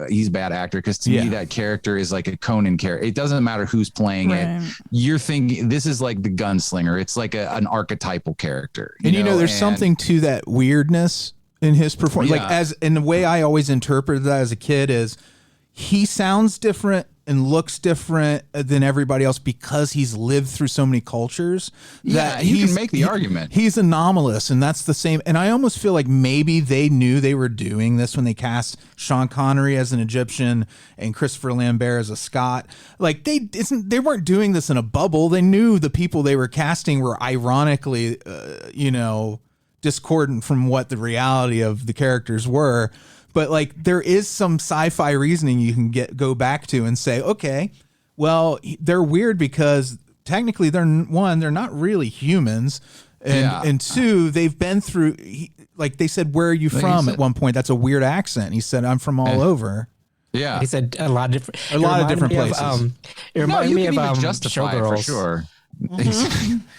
he's a bad actor, because to me that character is like a Conan character. It doesn't matter who's playing it. You're thinking this is like the gunslinger. It's like an archetypal character. There's something to that weirdness in his performance. Like in the way I always interpreted that as a kid is he sounds different and looks different than everybody else because he's lived through so many cultures. That you can make the argument. He's anomalous, and that's the same. And I almost feel like maybe they knew they were doing this when they cast Sean Connery as an Egyptian and Christopher Lambert as a Scot. Like they weren't doing this in a bubble. They knew the people they were casting were ironically, discordant from what the reality of the characters were. But like there is some sci-fi reasoning you can go back to and say, okay, well, they're weird because technically they're not really humans, and two, they've been through. Like they said, "Where are you from?" At one point, that's a weird accent. He said, "I'm from all over." Yeah, he said a lot of different places. It reminded me of Showgirls for sure.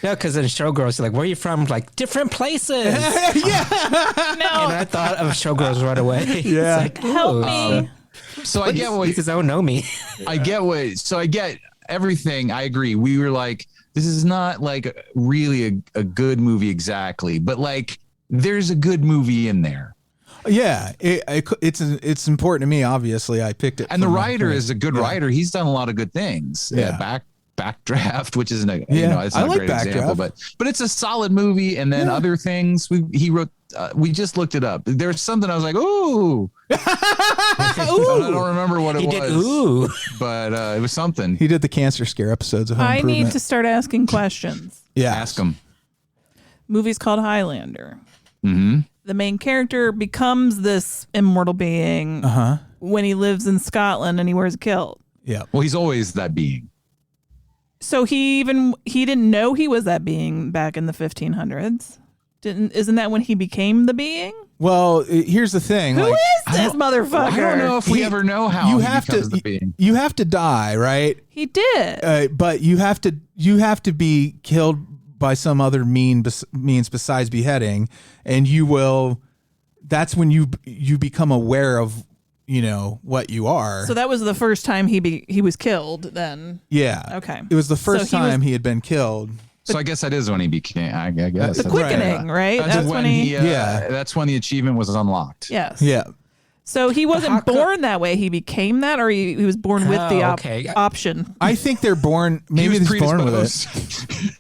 Yeah, because in Showgirls, like, where are you from? Like, different places. No. And I thought of Showgirls right away. Yeah. Like, help me. So I get what he don't know me. I get everything. I agree. We were like, this is not like really a good movie exactly, but like there's a good movie in there. Yeah, it's important to me. Obviously, I picked it, and the writer is a good writer. He's done a lot of good things. Backdraft, which isn't it's not a great example, but it's a solid movie. And then other things he wrote. We just looked it up. There was something I was like, ooh. I don't remember what it was. But it was something. He did the cancer scare episodes of Home I Improvement. need to start asking questions. Yeah, ask them. Movie's called Highlander. Mm-hmm. The main character becomes this immortal being when he lives in Scotland and he wears a kilt. Yeah. Well, he's always that being. So he didn't know he was that being back in the 1500s. Isn't that when he became the being? Well, here's the thing. Who is this motherfucker? I don't know if we ever know how he becomes the being. You have to die, right? He did. But you have to be killed by some other means besides beheading, and you will. That's when you become aware of what you are. So that was the first time he was killed then. Yeah. Okay. It was the first time he had been killed. So I guess that is when he became. I guess the quickening, right? That's when he. That's when the achievement was unlocked. Yes. Yeah. So he wasn't born that way. He became that, or he was born with the option. I think they're born. Maybe he's born with it.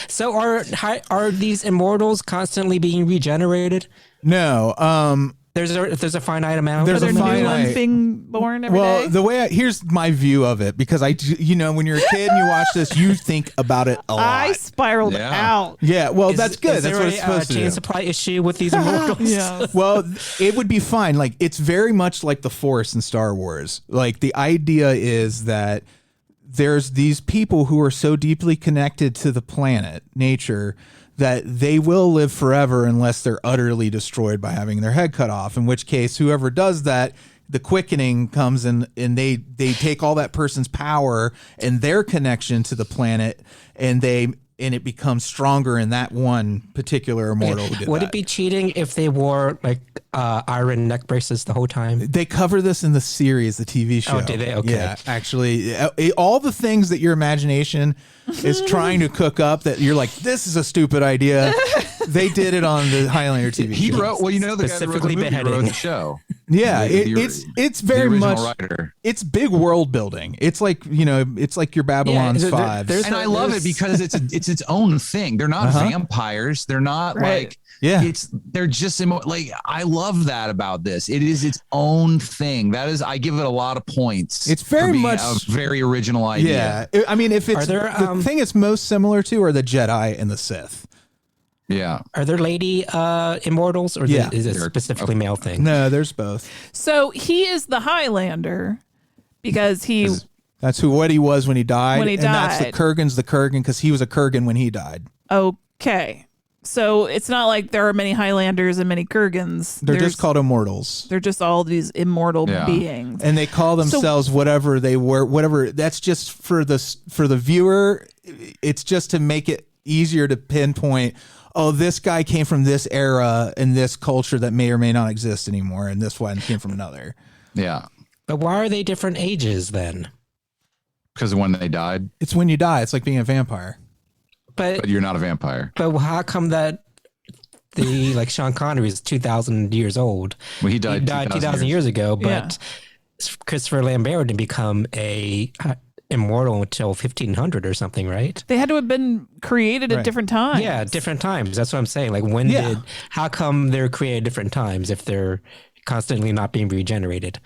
So are these immortals constantly being regenerated? No. There's a finite amount. There's a finite ones being born every day? The way here's my view of it, because when you're a kid and you watch this, you think about it a lot. I spiraled out. Yeah, well, that's good. That's what it's supposed to do. Chain supply issue with these immortals? Yeah. Well, it would be fine. Like it's very much like the Force in Star Wars. Like the idea is that there's these people who are so deeply connected to the planet, nature, that they will live forever unless they're utterly destroyed by having their head cut off, in which case whoever does that, the quickening comes and they take all that person's power and their connection to the planet, and it becomes stronger in that one particular immortal who did Would that. it be cheating if they wore like iron neck braces the whole time? They cover this in the series, the TV show. Oh, did they? Okay. Yeah, actually, all the things that your imagination is trying to cook up that you're like, this is a stupid idea. They did it on the Highlander TV He show. wrote, the guy that wrote the movie wrote the show. Yeah, it's very much writer. It's big world building. It's like your Babylon's 5. And I love it because it's its own thing. They're not vampires. They're not like they're just like, I love that about this. It is its own thing. That is, I give it a lot of points. It's very much a very original idea. Yeah, I mean, if it's the thing it's most similar to are the Jedi and the Sith. Yeah. Are there lady immortals, or is it specifically male thing? No, there's both. So he is the Highlander because that's what he was when he died. When he and that's the Kurgan's the Kurgan because he was a Kurgan when he died. Okay. So it's not like there are many Highlanders and many Kurgans. They're just called immortals. They're just all these immortal beings. And they call themselves whatever they were, whatever. That's just for the viewer. It's just to make it easier to pinpoint, oh, this guy came from this era and this culture that may or may not exist anymore, and this one came from another. Yeah. But why are they different ages then? Because when they died. It's when you die. It's like being a vampire. But you're not a vampire. But how come that like Sean Connery is 2,000 years old? Well, he died 2,000 years ago, but Christopher Lambert didn't become a immortal until 1500 or something, right? They had to have been created at different times. Yeah, different times. That's what I'm saying. Like how come they're created at different times if they're constantly not being regenerated?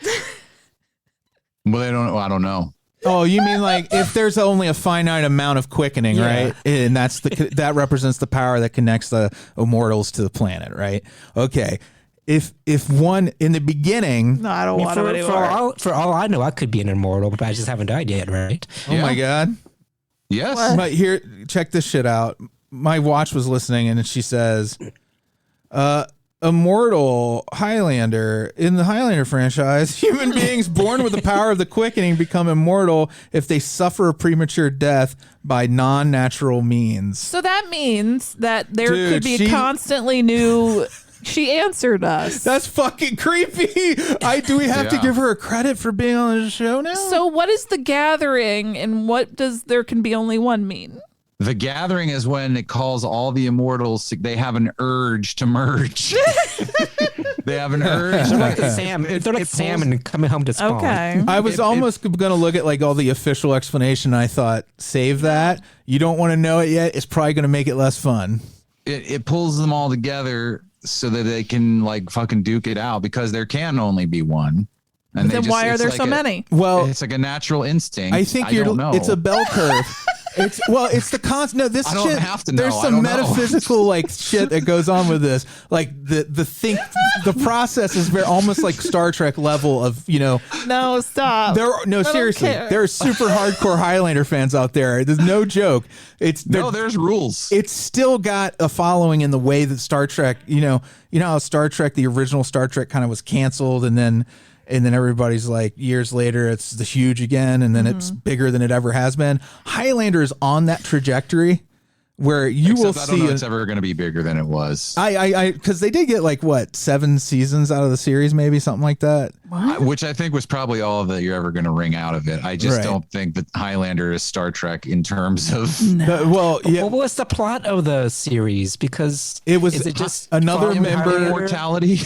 Well, I don't know. Oh, you mean like if there's only a finite amount of quickening, right? And that represents the power that connects the immortals to the planet, right? Okay. If one in the beginning, no, I don't want to anymore. For all I know, I could be an immortal, but I just haven't died yet, right? Oh my God. Yes. But here, check this shit out. My watch was listening, and she says, immortal Highlander. In the Highlander franchise, human beings born with the power of the quickening become immortal if they suffer a premature death by non-natural means. So that means that there could be constantly new... She answered us. That's fucking creepy. Do we have to give her a credit for being on the show now? So what is the gathering, and what does there can be only one mean? The gathering is when it calls all the immortals. They have an urge to merge. They have an urge. They're like They're like salmon coming home to spawn. Okay. I was almost going to look at like all the official explanation. I thought, save that. You don't want to know it yet. It's probably going to make it less fun. It pulls them all together so that they can like fucking duke it out, because there can only be one. And then why are there so many? Well, it's like a natural instinct. I think it's a bell curve. It's the constant. No, this I don't shit. Have to know. There's some metaphysical like shit that goes on with this. Like the process is very almost like Star Trek level of No, stop. Seriously. There are super hardcore Highlander fans out there. There's no joke. There's rules. It's still got a following in the way that Star Trek. You know how Star Trek, the original Star Trek, kind of was canceled, and then everybody's like, years later, it's the huge again, and then it's bigger than it ever has been. Highlander is on that trajectory where you will see. I don't know it's ever going to be bigger than it was. Because they did get like 7 seasons out of the series, maybe something like that. Which I think was probably all that you're ever going to wring out of it. I just don't think that Highlander is Star Trek in terms of. No. What was the plot of the series? Because it was just another member mortality.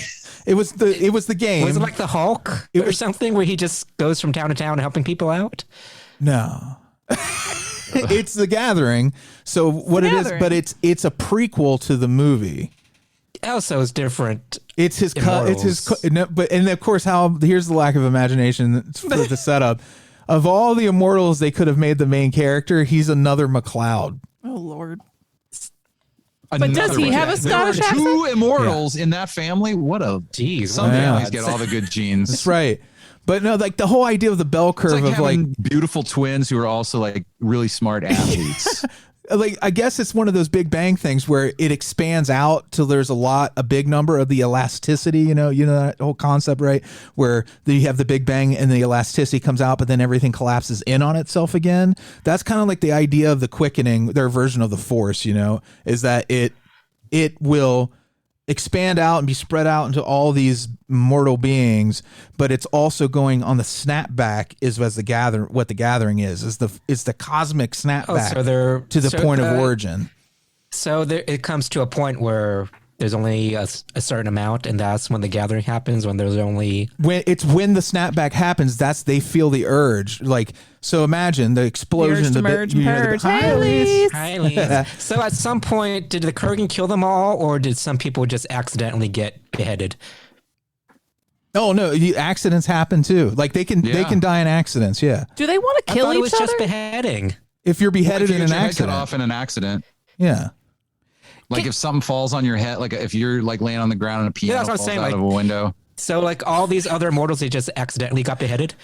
It was the game. Was it like the Hulk or something where he just goes from town to town helping people out? No. It's The Gathering. So what it is, but it's a prequel to the movie. Also, it's different. It's his but of course here's the lack of imagination for the setup. Of all the immortals they could have made the main character, he's another McLeod. Oh Lord. But does he have a Scottish accent? There were 2 immortals in that family. What a Some families get all the good genes. That's right. But no, like the whole idea of the bell curve it's like of having beautiful twins who are also like really smart athletes. Like I guess it's one of those Big Bang things where it expands out till there's a big number of the elasticity, you know that whole concept, right? Where you have the Big Bang and the elasticity comes out, but then everything collapses in on itself again. That's kind of like the idea of the quickening, their version of the Force, is that it will expand out and be spread out into all these mortal beings, but it's also going on the snapback what the gathering is the cosmic snapback to the point of origin. So it comes to a point where there's only a certain amount, and that's when the gathering happens, when there's only... when the snapback happens, they feel the urge. Like, so imagine the explosion. The merge and purge. Hi, So at some point, did the Kurgan kill them all, or did some people just accidentally get beheaded? Oh, no, accidents happen too. Like, they can die in accidents, yeah. Do they want to kill each other? It was just beheading. If you're beheaded in an accident. Cut off in an accident. Yeah. Like if something falls on your head, like if you're like laying on the ground and a piano falls out of a window. So like all these other immortals, they just accidentally got beheaded?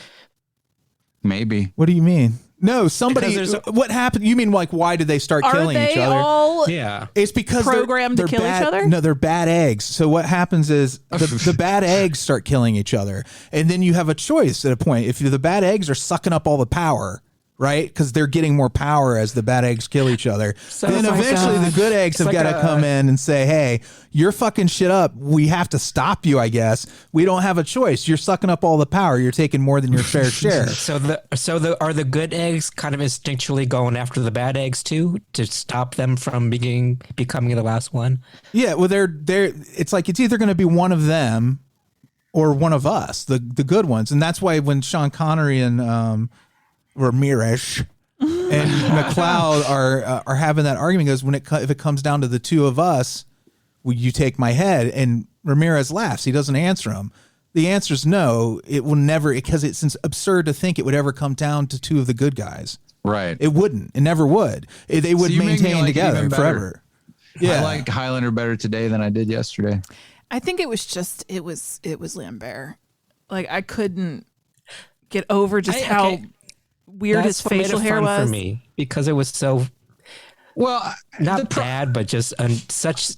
Maybe. What do you mean? No, what happened? You mean like why did they start killing each other? Yeah. It's because programmed they're to kill bad, each other? No, they're bad eggs. So what happens is the bad eggs start killing each other. And then you have a choice at a point. If the bad eggs are sucking up all the power, right? Because they're getting more power as the bad eggs kill each other. So then eventually the good eggs have got to come in and say, hey, you're fucking shit up. We have to stop you, I guess. We don't have a choice. You're sucking up all the power. You're taking more than your fair share. Are the good eggs kind of instinctually going after the bad eggs too to stop them from becoming the last one? Yeah, well, it's like it's either going to be one of them or one of us, the good ones. And that's why when Sean Connery and Ramirez and McLeod are having that argument, goes, if it comes down to the two of us, will you take my head? And Ramirez laughs. He doesn't answer him. The answer is no. It will never, because it's absurd to think it would ever come down to two of the good guys. Right. It wouldn't. It never would. They would maintain together forever. Yeah. I like Highlander better today than I did yesterday. I think it was just it was Lambert. Like I couldn't get over just how weird his facial hair was for me, because it was so not bad, but just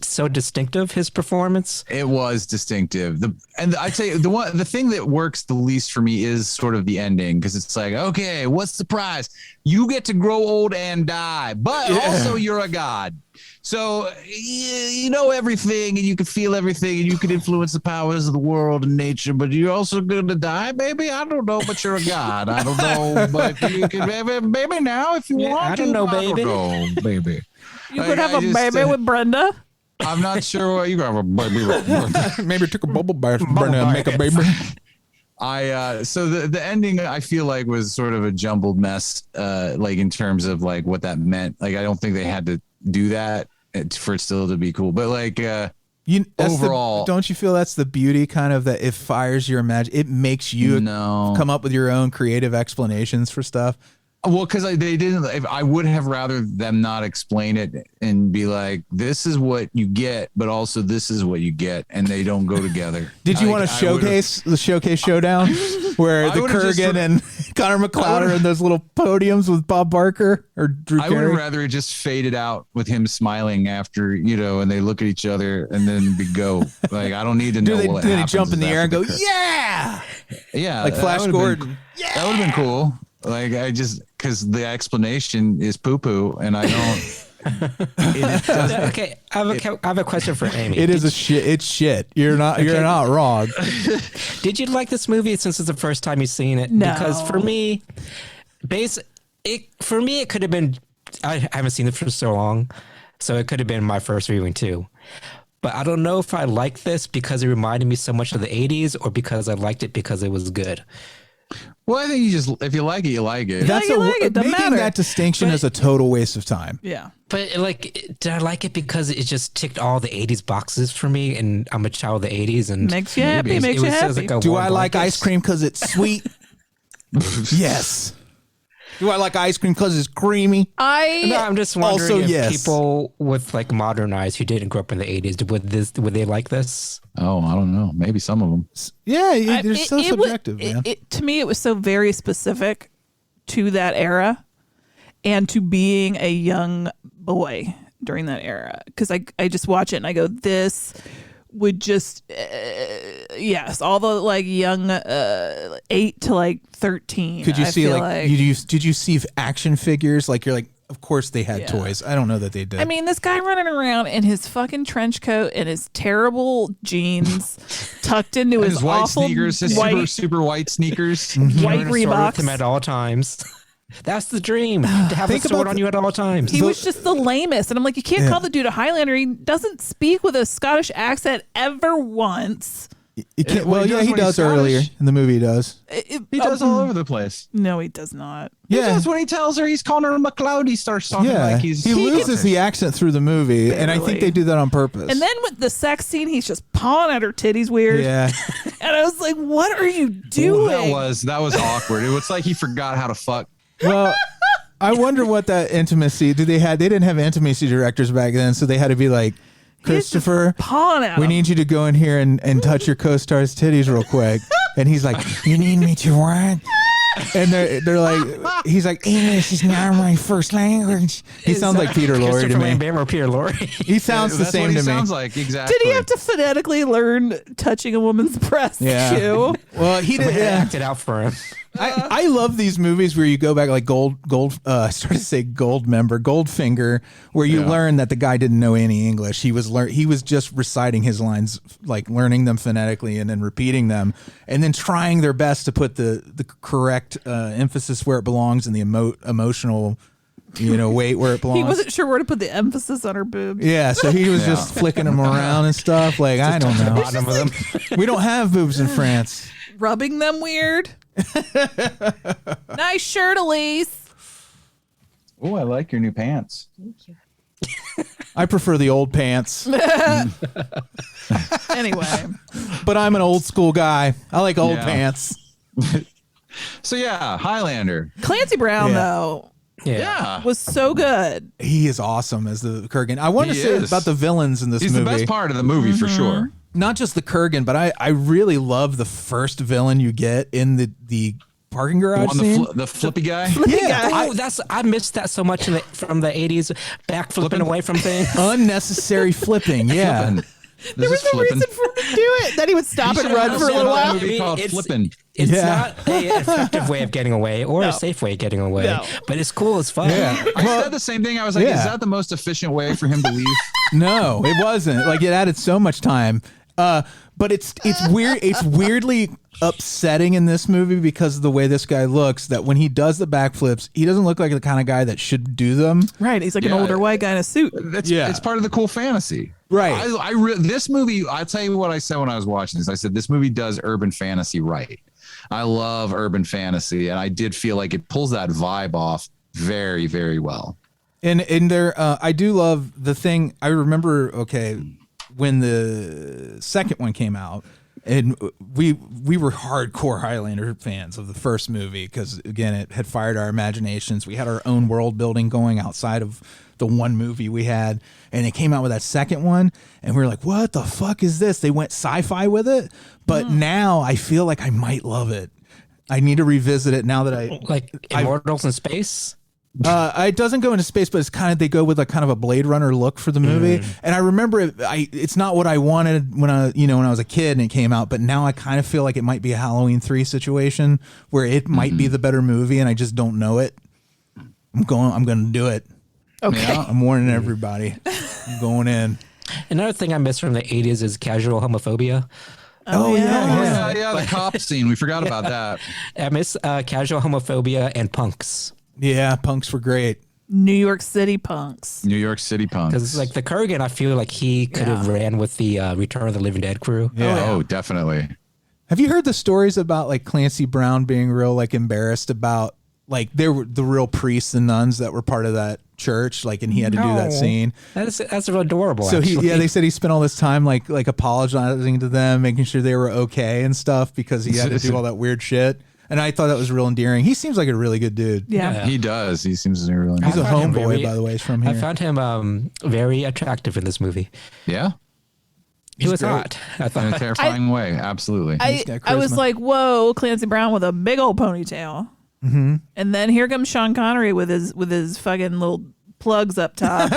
so distinctive. His performance, it was distinctive. And I'd say the thing that works the least for me is sort of the ending, because it's like, okay, what's the prize? You get to grow old and die, but also you're a god. So you know everything, and you can feel everything, and you can influence the powers of the world and nature, but you're also going to die, baby? I don't know, but you're a god. I don't know, but you can, baby, now if you want to. I don't know, baby. I don't know, baby. You could have a baby with Brenda. I'm not sure what you got. A baby with Brenda. Maybe took a bubble bath with Brenda and make a baby. So the ending I feel like was sort of a jumbled mess, like in terms of like what that meant. Like I don't think they had to do that for it still to be cool, but like overall, don't you feel that's the beauty, kind of, that it fires your imagination? It makes you come up with your own creative explanations for stuff. Well, because they didn't. I would have rather them not explain it and be like, "This is what you get," but also this is what you get, and they don't go together. Did you want to showcase the showcase showdown where the Kurgan and Connor McLeod are in those little podiums with Bob Barker or Drew Carey? I would have rather it just faded out with him smiling after, and they look at each other and then we go. Like, I don't need to know what happens. Do they jump in the air and go, yeah, like Flash Gordon? That would have been cool. Like because the explanation is poo poo, and I don't. Okay, I have a question for Amy. It's shit. You're not wrong. Did you like this movie since it's the first time you've seen it? No. Because for me, it could have been. I haven't seen it for so long, so it could have been my first viewing too. But I don't know if I like this because it reminded me so much of the 80s, or because I liked it because it was good. Well, I think if you like it, you like it. That's making that distinction is a total waste of time. Yeah. But did I like it because it just ticked all the 80s boxes for me, and I'm a child of the 80s, and makes you happy. Do I like ice cream because it's sweet? Yes. Do I like ice cream because it's creamy? I'm just wondering also, if yes. people with modern eyes who didn't grow up in the 80s, would they like this? Oh, I don't know. Maybe some of them. Yeah, they're so subjective, man. To me, it was so very specific to that era and to being a young boy during that era. Because I just watch it and I go, this would just yes, all the young 8 to 13. Could you see did you see action figures? Like, you're like, of course they had toys. I don't know that they did. I mean, this guy running around in his fucking trench coat and his terrible jeans tucked into his white awful sneakers, his super white sneakers, white Reeboks with him at all times. That's the dream, to have a sword on you at all times. He was just the lamest. And I'm like, you can't call the dude a Highlander. He doesn't speak with a Scottish accent ever once. He does earlier in the movie. He does. He does all over the place. No, he does not. He does when he tells her he's Connor McLeod. He starts talking like he loses the accent through the movie, and I think they do that on purpose. And then with the sex scene, he's just pawing at her titties weird. Yeah. And I was like, what are you doing? Well, that was awkward. It was like he forgot how to fuck. Well, I wonder what that intimacy they didn't have intimacy directors back then, so they had to be like, Christopher, we need you to go in here and touch your co-star's titties real quick. And he's like, you need me to what? And they're like, he's like, English is not my first language. He sounds like Peter Lorre to me. Or Peter Lorre. He sounds the same to me. Sounds like exactly. Did he have to phonetically learn touching a woman's breast too? Well, he did. Act it out for him. I love these movies where you go back like I started to say Goldfinger, where you learn that the guy didn't know any English. He was just reciting his lines, like learning them phonetically and then repeating them, and then trying their best to put the correct emphasis where it belongs and the emotional weight where it belongs. He wasn't sure where to put the emphasis on her boobs. Yeah, so he was just flicking them around and stuff. Like, I don't know. Bottom of them. We don't have boobs in France. Rubbing them weird. Nice shirt, Alise. Oh, I like your new pants. Thank you. I prefer the old pants. Anyway. But I'm an old school guy. I like old pants. So, Highlander. Clancy Brown, though. Yeah. Was so good. He is awesome as the Kurgan. I want to say about the villains in this movie. He's the best part of the movie for sure. Not just the Kurgan, but I really love the first villain you get in the parking garage scene. The flippy guy? I missed that so much from the 80s. Back flipping away from things. Unnecessary flipping, yeah. There was no reason for him to do it. Then he would stop and run for a little while. It's not an effective way of getting away or a safe way of getting away, but it's cool as fun. Yeah. I said the same thing. I was like, is that the most efficient way for him to leave? No, it wasn't. Like, it added so much time. But it's weird. It's weirdly upsetting in this movie because of the way this guy looks, that when he does the backflips, he doesn't look like the kind of guy that should do them. Right. He's like an older white guy in a suit. It's part of the cool fantasy. Right. This movie, I'll tell you what I said when I was watching this. I said, this movie does urban fantasy right. I love urban fantasy, and I did feel like it pulls that vibe off very, very well. And there, I do love the thing. I remember, when the second one came out, and we were hardcore Highlander fans of the first movie because, again, it had fired our imaginations. We had our own world building going outside of the one movie we had, and they came out with that second one, and we were like, what the fuck is this? They went sci-fi with it, but now I feel like I might love it. I need to revisit it now that like Immortals in Space. It doesn't go into space, but it's kind of, they go with a kind of a Blade Runner look for the movie. And I remember it's not what I wanted when I was a kid and it came out, but now I kind of feel like it might be a Halloween 3 situation where it might be the better movie and I just don't know it. I'm going to do it. Okay. Yeah, I'm warning everybody. I'm going in. Another thing I miss from the 80s is casual homophobia. Oh yeah, the cop scene. We forgot about that. I miss casual homophobia and punks. Yeah, punks were great. New York City punks. Because like the Kurgan, I feel like he could have ran with the Return of the Living Dead crew. Yeah. Oh, definitely. Have you heard the stories about like Clancy Brown being real like embarrassed about like there were the real priests and nuns that were part of that church, like, and he had to do that scene. That's adorable. So actually. they said he spent all this time like apologizing to them, making sure they were okay and stuff because he had to do all that weird shit. And I thought that was real endearing. He seems like a really good dude. Yeah. He does. He seems to be really nice. He's a homeboy, by the way. He's from here. I found him very attractive in this movie. Yeah. He was hot. I thought. In a terrifying way. Absolutely. I was like, whoa, Clancy Brown with a big old ponytail. Mm-hmm. And then here comes Sean Connery with his fucking little plugs up top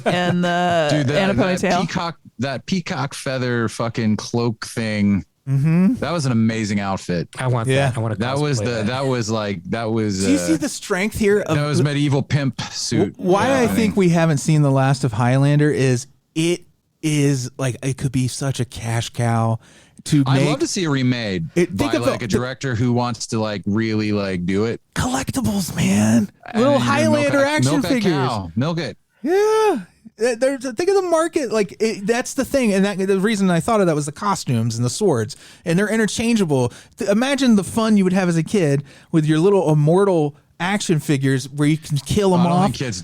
and and a ponytail. That peacock feather fucking cloak thing. Mm-hmm. That was an amazing outfit. I want that. I want to. That was Do you see the strength here? That was medieval pimp suit. Why I think we haven't seen the last of Highlander is it is like it could be such a cash cow to make. I'd love to see it remade by like a director who wants to like really like do it. Collectibles, man. Little Highlander action figures. Milk it. Yeah. Think of the market, like that's the thing, and the reason I thought of that was the costumes and the swords, and they're interchangeable. Imagine the fun you would have as a kid with your little immortal action figures where you can kill them off. Kids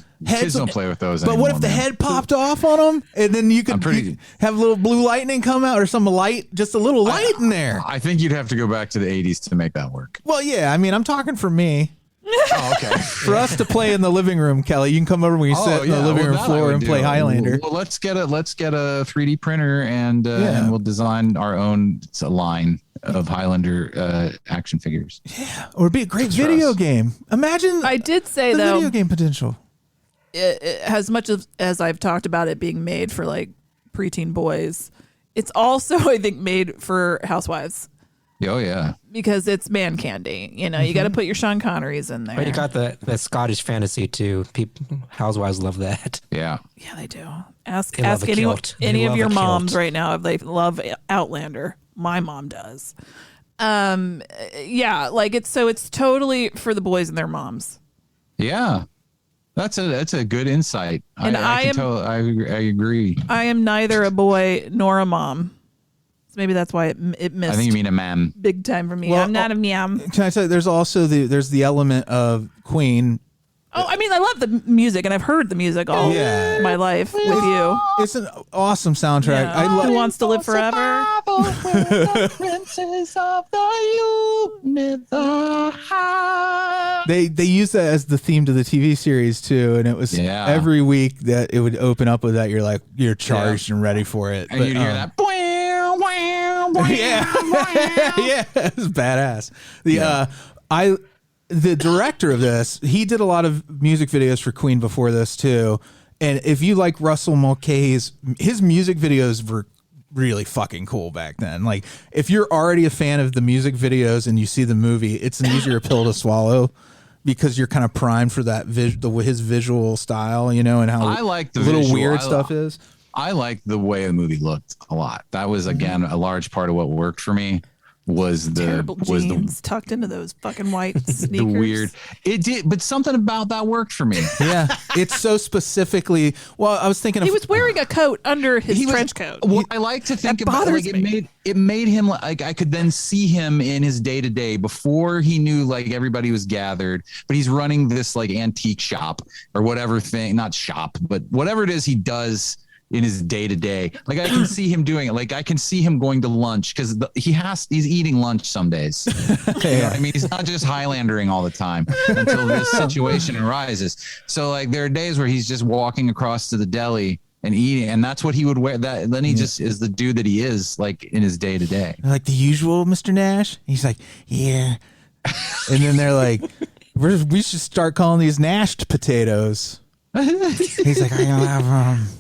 don't play with those. But anymore, what if the man. head popped off on them, and then you could have a little blue lightning come out or some light, just a little light in there? I think you'd have to go back to the 80s to make that work. Well, yeah, I mean, I'm talking for me. Oh, okay. For us to play in the living room, Kelley, you can come over when you sit in the living room floor and play Highlander. Well, let's get a 3D printer and we'll design our own line of Highlander action figures. Yeah, or it'd be a great video game. Imagine. I did say the though, video game potential. As much as I've talked about it being made for like preteen boys, it's also I think made for housewives. Oh yeah, because it's man candy. You know, you got to put your Sean Connerys in there. But you got the Scottish fantasy too. Housewives love that. Yeah, yeah, they do. Ask love any of your moms right now if they love Outlander. My mom does. Yeah, like it's totally for the boys and their moms. Yeah, that's a good insight. And I agree. I am neither a boy nor a mom. So maybe that's why it missed. I think you mean a ma'am. Big time for me. Well, I'm not a meow. Can I say there's also the element of Queen. Oh, I mean, I love the music, and I've heard the music all my life with you. It's an awesome soundtrack. Yeah. Who Wants to Live Forever? Princess of the universe. They use that as the theme to the TV series too, and it was every week that it would open up with that. You're charged and ready for it, and you'd hear that. Yeah, it's badass. The director of this, he did a lot of music videos for Queen before this too. And if you like Russell Mulcahy's, his music videos were really fucking cool back then. Like if you're already a fan of the music videos and you see the movie, it's an easier pill to swallow because you're kind of primed for that his visual style, you know, and how I like the little visual. weird stuff is. I like the way the movie looked a lot. That was again a large part of what worked for me. Was terrible jeans tucked into those fucking white sneakers. The weird. It did, but something about that worked for me. Yeah, it's so specifically. Well, I was thinking he was wearing a coat under his trench coat. What I like to think about, like it made him like I could then see him in his day to day before he knew like everybody was gathered. But he's running this like antique shop or whatever thing, not shop, but whatever it is he does in his day to day. Like I can see him doing it. Like I can see him going to lunch because he's eating lunch some days. You know what I mean? He's not just Highlandering all the time until this situation arises. So like there are days where he's just walking across to the deli and eating, and that's what he would wear. That then he just is the dude that he is like in his day to day. Like the usual Mr. Nash. He's like, yeah. And then they're like, we should start calling these Nashed potatoes. He's like, I don't have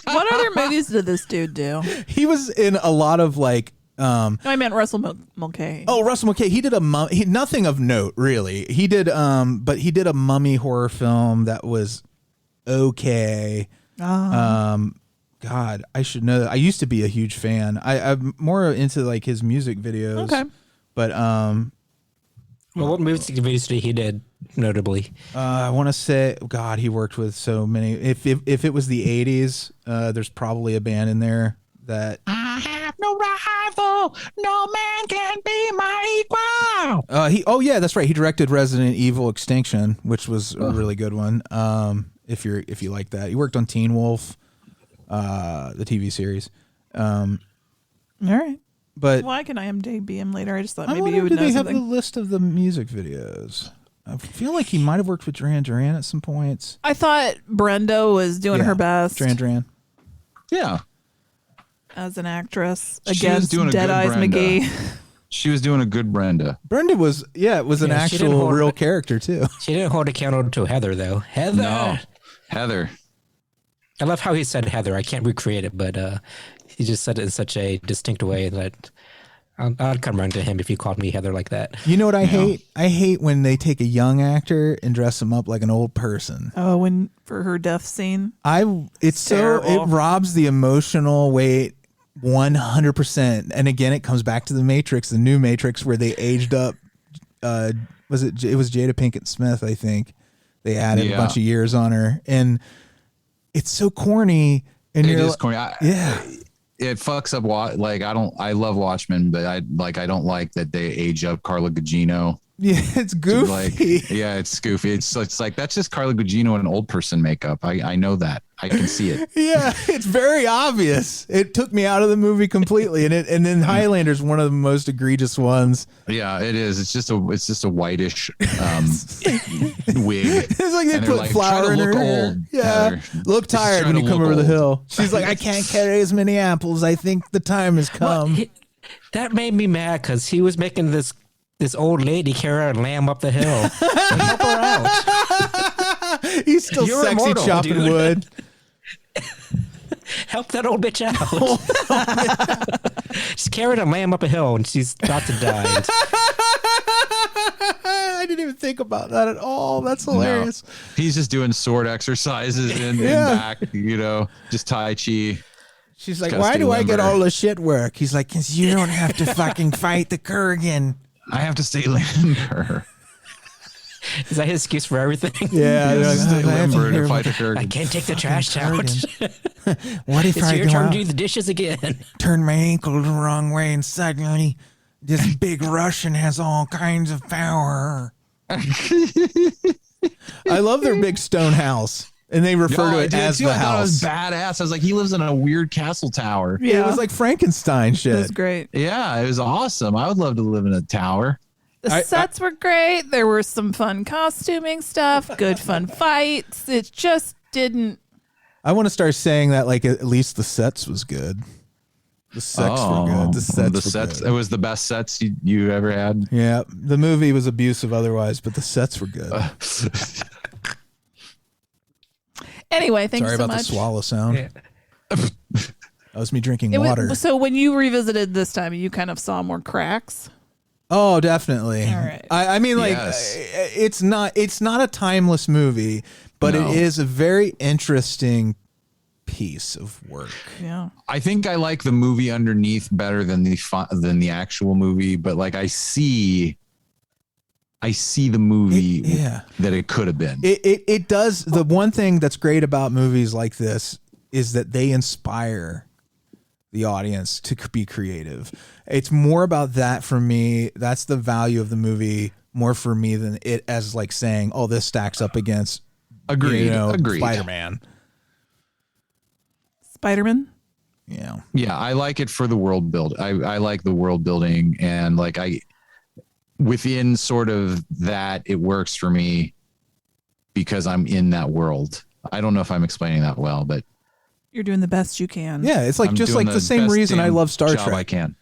What other movies did this dude do? He was in a lot of like. No, I meant Russell Mulcahy. Oh, Russell Mulcahy. He did nothing of note really. He did, but he did a mummy horror film that was okay. God, I should know that. I used to be a huge fan. I'm more into like his music videos. Okay, but well, what music videos did he did notably? I want to say, God, he worked with so many. If it was the 80s, there's probably a band in there that I have no rival, no man can be my equal. Oh yeah, that's right. He directed Resident Evil Extinction, which was a really good one. If you like that, he worked on Teen Wolf, the TV series. All right. But why can I IMDb him later? I just thought I maybe you would know they something. have the list of the music videos? I feel like he might have worked with Duran Duran at some points. I thought Brenda was doing her best. Duran. Yeah. As an actress She against was doing a Dead good Eyes Brenda. McGee. She was doing a good Brenda. Brenda was an actual real character too. She didn't hold a candle to Heather though. Heather. No. Heather. I love how he said Heather. I can't recreate it, but he just said it in such a distinct way that I'd come around to him if he called me Heather like that. You know what I hate? I hate when they take a young actor and dress him up like an old person. Oh, for her death scene. It robs the emotional weight 100%. And again, it comes back to the Matrix, the new Matrix, where they aged up. It was Jada Pinkett Smith, I think. They added a bunch of years on her, and it's so corny. And it is corny. It fucks up. I love Watchmen, but I don't like that they age up Carla Gugino. Yeah, it's goofy. It's goofy. It's like that's just Carla Gugino in old person makeup. I know that. I can see it. Yeah, it's very obvious. It took me out of the movie completely, and then Highlander's one of the most egregious ones. Yeah, it is. It's just a whitish wig. It's like they put flour in her hair. Old, yeah, Heather. look tired when you come over the hill. She's like, I I can't carry as many apples. I think the time has come. Well, that made me mad because he was making this old lady carry a lamb up the hill and help her out. He's still You're sexy immortal, chopping wood. Help that old bitch out. Just carried a lamb up a hill and she's about to die. I didn't even think about that at all. That's hilarious. No. He's just doing sword exercises in back, just Tai Chi. She's like, why do I get all the shit work? He's like, because you don't have to fucking fight the Kurgan. I have to stay limber. Is that his excuse for everything? Yeah. Stay limber to fight the Kurgan. I can't take the trash out. What if it's your turn to do the dishes again? Turn my ankle the wrong way and suddenly this big Russian has all kinds of power. I love their big stone house. And they refer to it as the house. It was badass. I was like, he lives in a weird castle tower. Yeah, it was like Frankenstein shit. It was great. Yeah, it was awesome. I would love to live in a tower. The sets were great. There were some fun costuming stuff, good fun fights. It just didn't. I want to start saying that like at least the sets was good. The sets were good. The sets. Good. It was the best sets you ever had. Yeah, the movie was abusive otherwise, but the sets were good. Anyway, thanks so much. Sorry about the swallow sound. Yeah. That was me drinking water. So when you revisited this time, you kind of saw more cracks. Oh, definitely. All right. I mean, like, it's not a timeless movie, but it is a very interesting piece of work. Yeah. I think I like the movie underneath better than the actual movie, but like I see the movie that it could have been. It does. The one thing that's great about movies like this is that they inspire the audience to be creative. It's more about that for me. That's the value of the movie more for me than it as like saying, oh, this stacks up against Agreed. Spider-Man. Spider-Man? Yeah. Yeah, I like it for the world build. I like the world building, and like within sort of that, it works for me because I'm in that world. I don't know if I'm explaining that well, but you're doing the best you can. Yeah, it's like just like the same reason I love Star Trek. I can.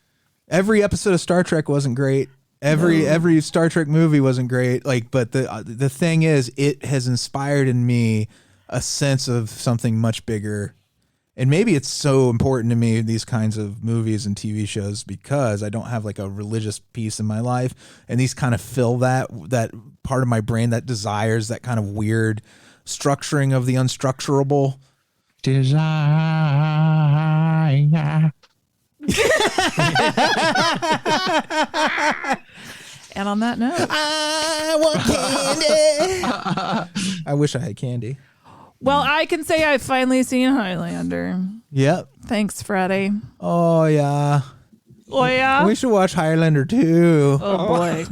Every episode of Star Trek wasn't great. Every Star Trek movie wasn't great. Like, but the thing is, it has inspired in me a sense of something much bigger. And maybe it's so important to me, these kinds of movies and TV shows, because I don't have like a religious piece in my life. And these kind of fill that part of my brain that desires that kind of weird structuring of the unstructurable. Desire. And on that note, I want candy. I wish I had candy. Well, I can say I've finally seen Highlander. Yep. Thanks, Freddy. Oh, yeah. Oh, yeah? We should watch Highlander, too. Oh, boy.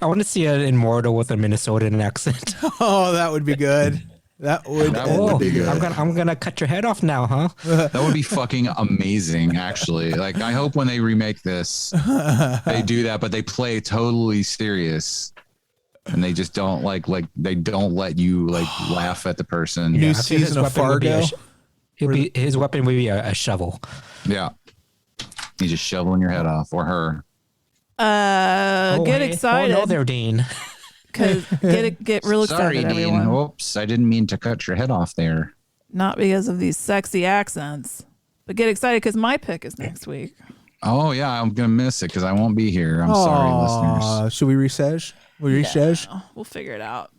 I want to see an immortal with a Minnesotan accent. Oh, that would be good. That would be good. I'm gonna cut your head off now, huh? That would be fucking amazing, actually. Like, I hope when they remake this, they do that, but they play totally serious. And they just don't they don't let you laugh at the person. New season of Fargo. His weapon would be a shovel. Yeah. He's just shoveling your head off, or her. Get excited. Oh no, there, Dean. Get real excited. Sorry, Dean. Everyone. Whoops, I didn't mean to cut your head off there. Not because of these sexy accents, but get excited because my pick is next week. Oh yeah, I'm gonna miss it because I won't be here. I'm sorry, listeners. Should we resege? We'll figure it out.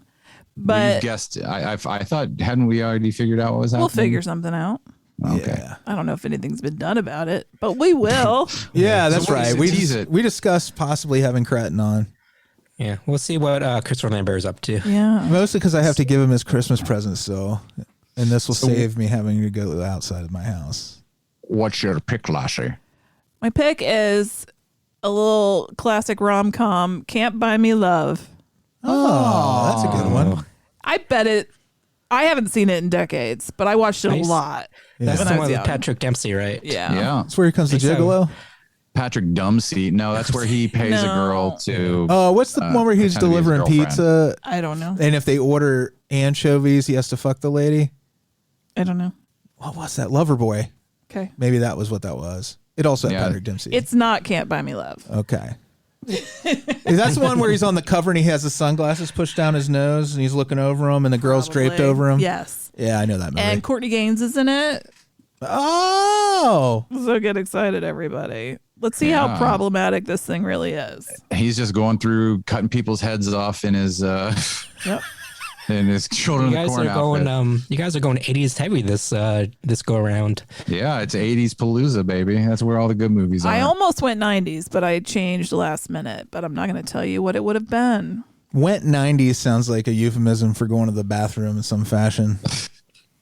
But you guessed. I thought, hadn't we already figured out what was happening? We'll figure something out. Okay. Yeah. I don't know if anything's been done about it, but we will. Yeah, that's right. We discussed possibly having Cretton on. Yeah, we'll see what Christopher Lambert is up to. Yeah. Mostly because I have to give him his Christmas present, and this will save me having to go outside of my house. What's your pick, Lassie? My pick is a little classic rom-com, Can't Buy Me Love. Oh, that's a good one. I bet I haven't seen it in decades, but I watched it a lot. Yeah. That's the one with Patrick Dempsey, right? Yeah. Yeah. That's where he comes to Gigolo? Patrick Dempsey. No, that's where he pays a girl to. Oh, what's the one where he's delivering pizza? I don't know. And if they order anchovies, he has to fuck the lady? I don't know. What was that? Loverboy. Okay. Maybe that was what that was. It also had Patrick Dempsey. It's not Can't Buy Me Love. Okay. That's the one where he's on the cover and he has the sunglasses pushed down his nose and he's looking over him and the girl's draped over him? Yes. Yeah, I know that movie. And Courtney Gaines is in it. Oh. So get excited, everybody. Let's see how problematic this thing really is. He's just going through cutting people's heads off in his Yep. in his children You of the guys corn are going. outfit. You guys are going 80s heavy this go around. Yeah, it's 80s Palooza, baby. That's where all the good movies are. I almost went 90s, but I changed last minute. But I'm not going to tell you what it would have been. Went 90s sounds like a euphemism for going to the bathroom in some fashion.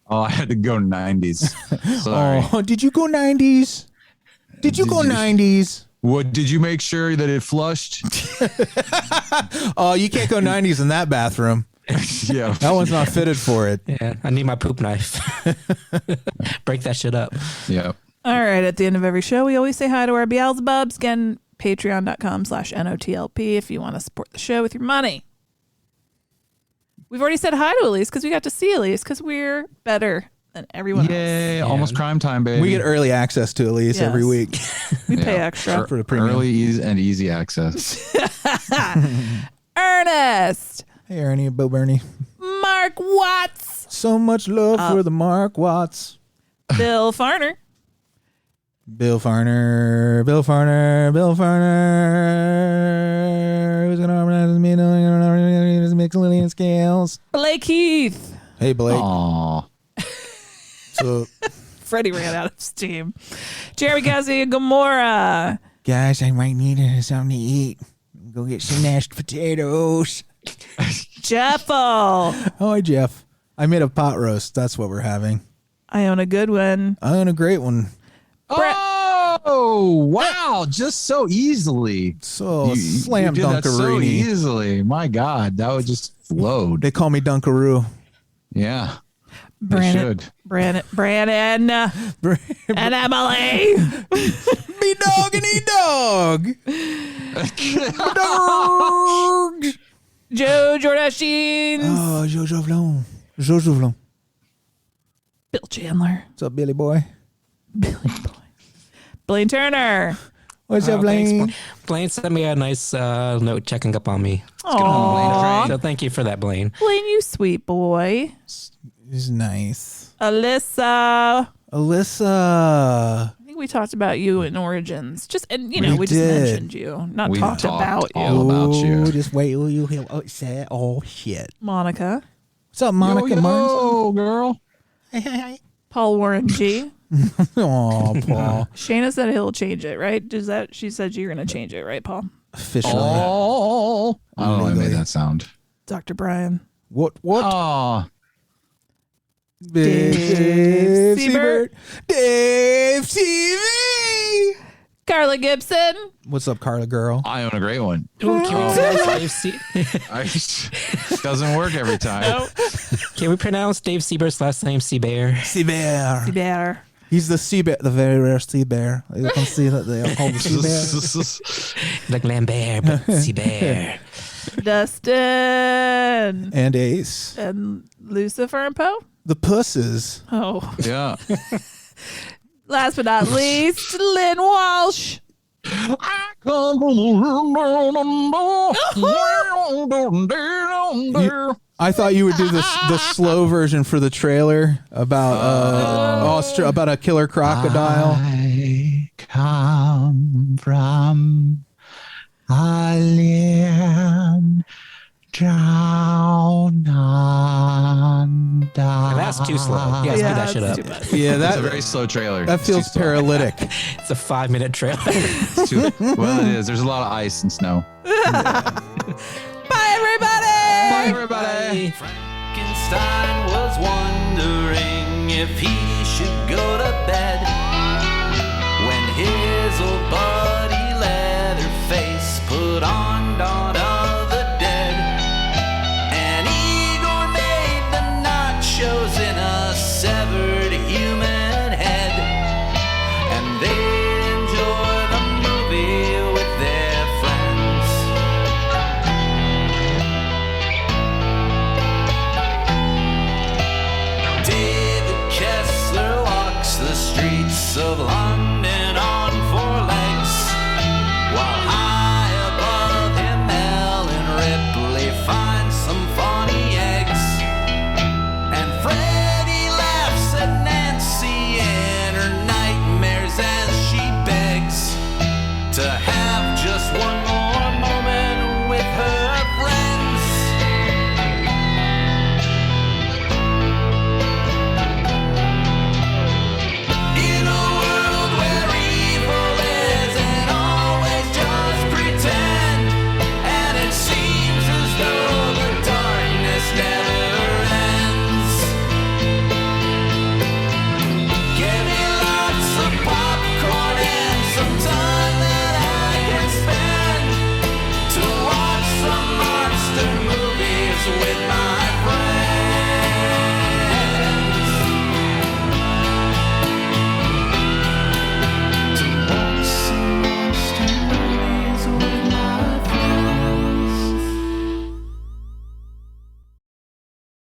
Oh, I had to go 90s. Sorry. Oh, did you go 90s? Did you go 90s? What, did you make sure that it flushed? Oh, you can't go 90s in that bathroom. Yeah. That one's not fitted for it. Yeah, I need my poop knife. Break that shit up. Yeah. All right. At the end of every show, we always say hi to our Beelzebubs. Again, patreon.com/NOTLP if you want to support the show with your money. We've already said hi to Alise because we got to see Alise because we're better than everyone Yay, else. almost crime time, baby. We get early access to Elise every week. We pay extra for the premium. Early easy access. Ernest. Hey, Ernie, Bill Bernie. Mark Watts. So much love for the Mark Watts. Bill Farner. Bill Farner. Who's going to harmonize his meaning? His Mixolydian scales. Blake Heath. Hey, Blake. Aww. So, Freddy ran out of steam. Jeremy, Cassie, and Gamora. guys, I might need something to eat. Go get some mashed potatoes. Jeffel. Oh, hi, Jeff. I made a pot roast. That's what we're having. Iona Goodwin. I own a great one. Oh, wow. Just so easily. Slam did that so Dunkaroony. easily. My God. That would just flowed. They call me Dunkaroo. Yeah. Branan, and Emily. Me dog and dog. Dog. Joe Jordashins. Oh, Juvland. Bill Chandler. What's up, Billy boy? Blayne Turner. What's up, Blayne? Blayne sent me a nice note checking up on me. Aww. So thank you for that, Blayne. Blayne, you sweet boy. He's nice. Alyssa. I think we talked about you in Origins. We just did. mentioned you, not We talked about you. all about you. Just wait till you hear what said. Oh, shit. Monica. What's up, Monica Martinson? Oh, girl. Hey. Paul Warren G. Oh, Paul. Shayna said he'll change it, right? She said you're going to change it, right, Paul? Officially. Oh. I don't know why I made that sound. Dr. Brian. What? Oh. Dave Siebert. Dave TV. Carla Gibson. What's up, Carla girl? I own a great one. Ooh, can we Doesn't work every time. No. Can we pronounce Dave Siebert's last name Siebert? Siebert. He's the Siebert, the very rare sea bear. You can see that they are called the sea bear. Like Lambert, but Siebert. Dustin. And Ace. And Lucifer and Poe. The Pusses. Oh. Yeah. Last but not least, Lynn Walsh. I thought you would do the slow version for the trailer about about a killer crocodile. I come from a land down under. That's too slow. You gotta speed that shit up. Yeah, that's a very slow trailer. That feels paralytic. It's a 5-minute trailer. Well, it is. There's a lot of ice and snow. Bye, everybody. Bye, everybody. Frankenstein was wondering if he should go to bed when his old buddy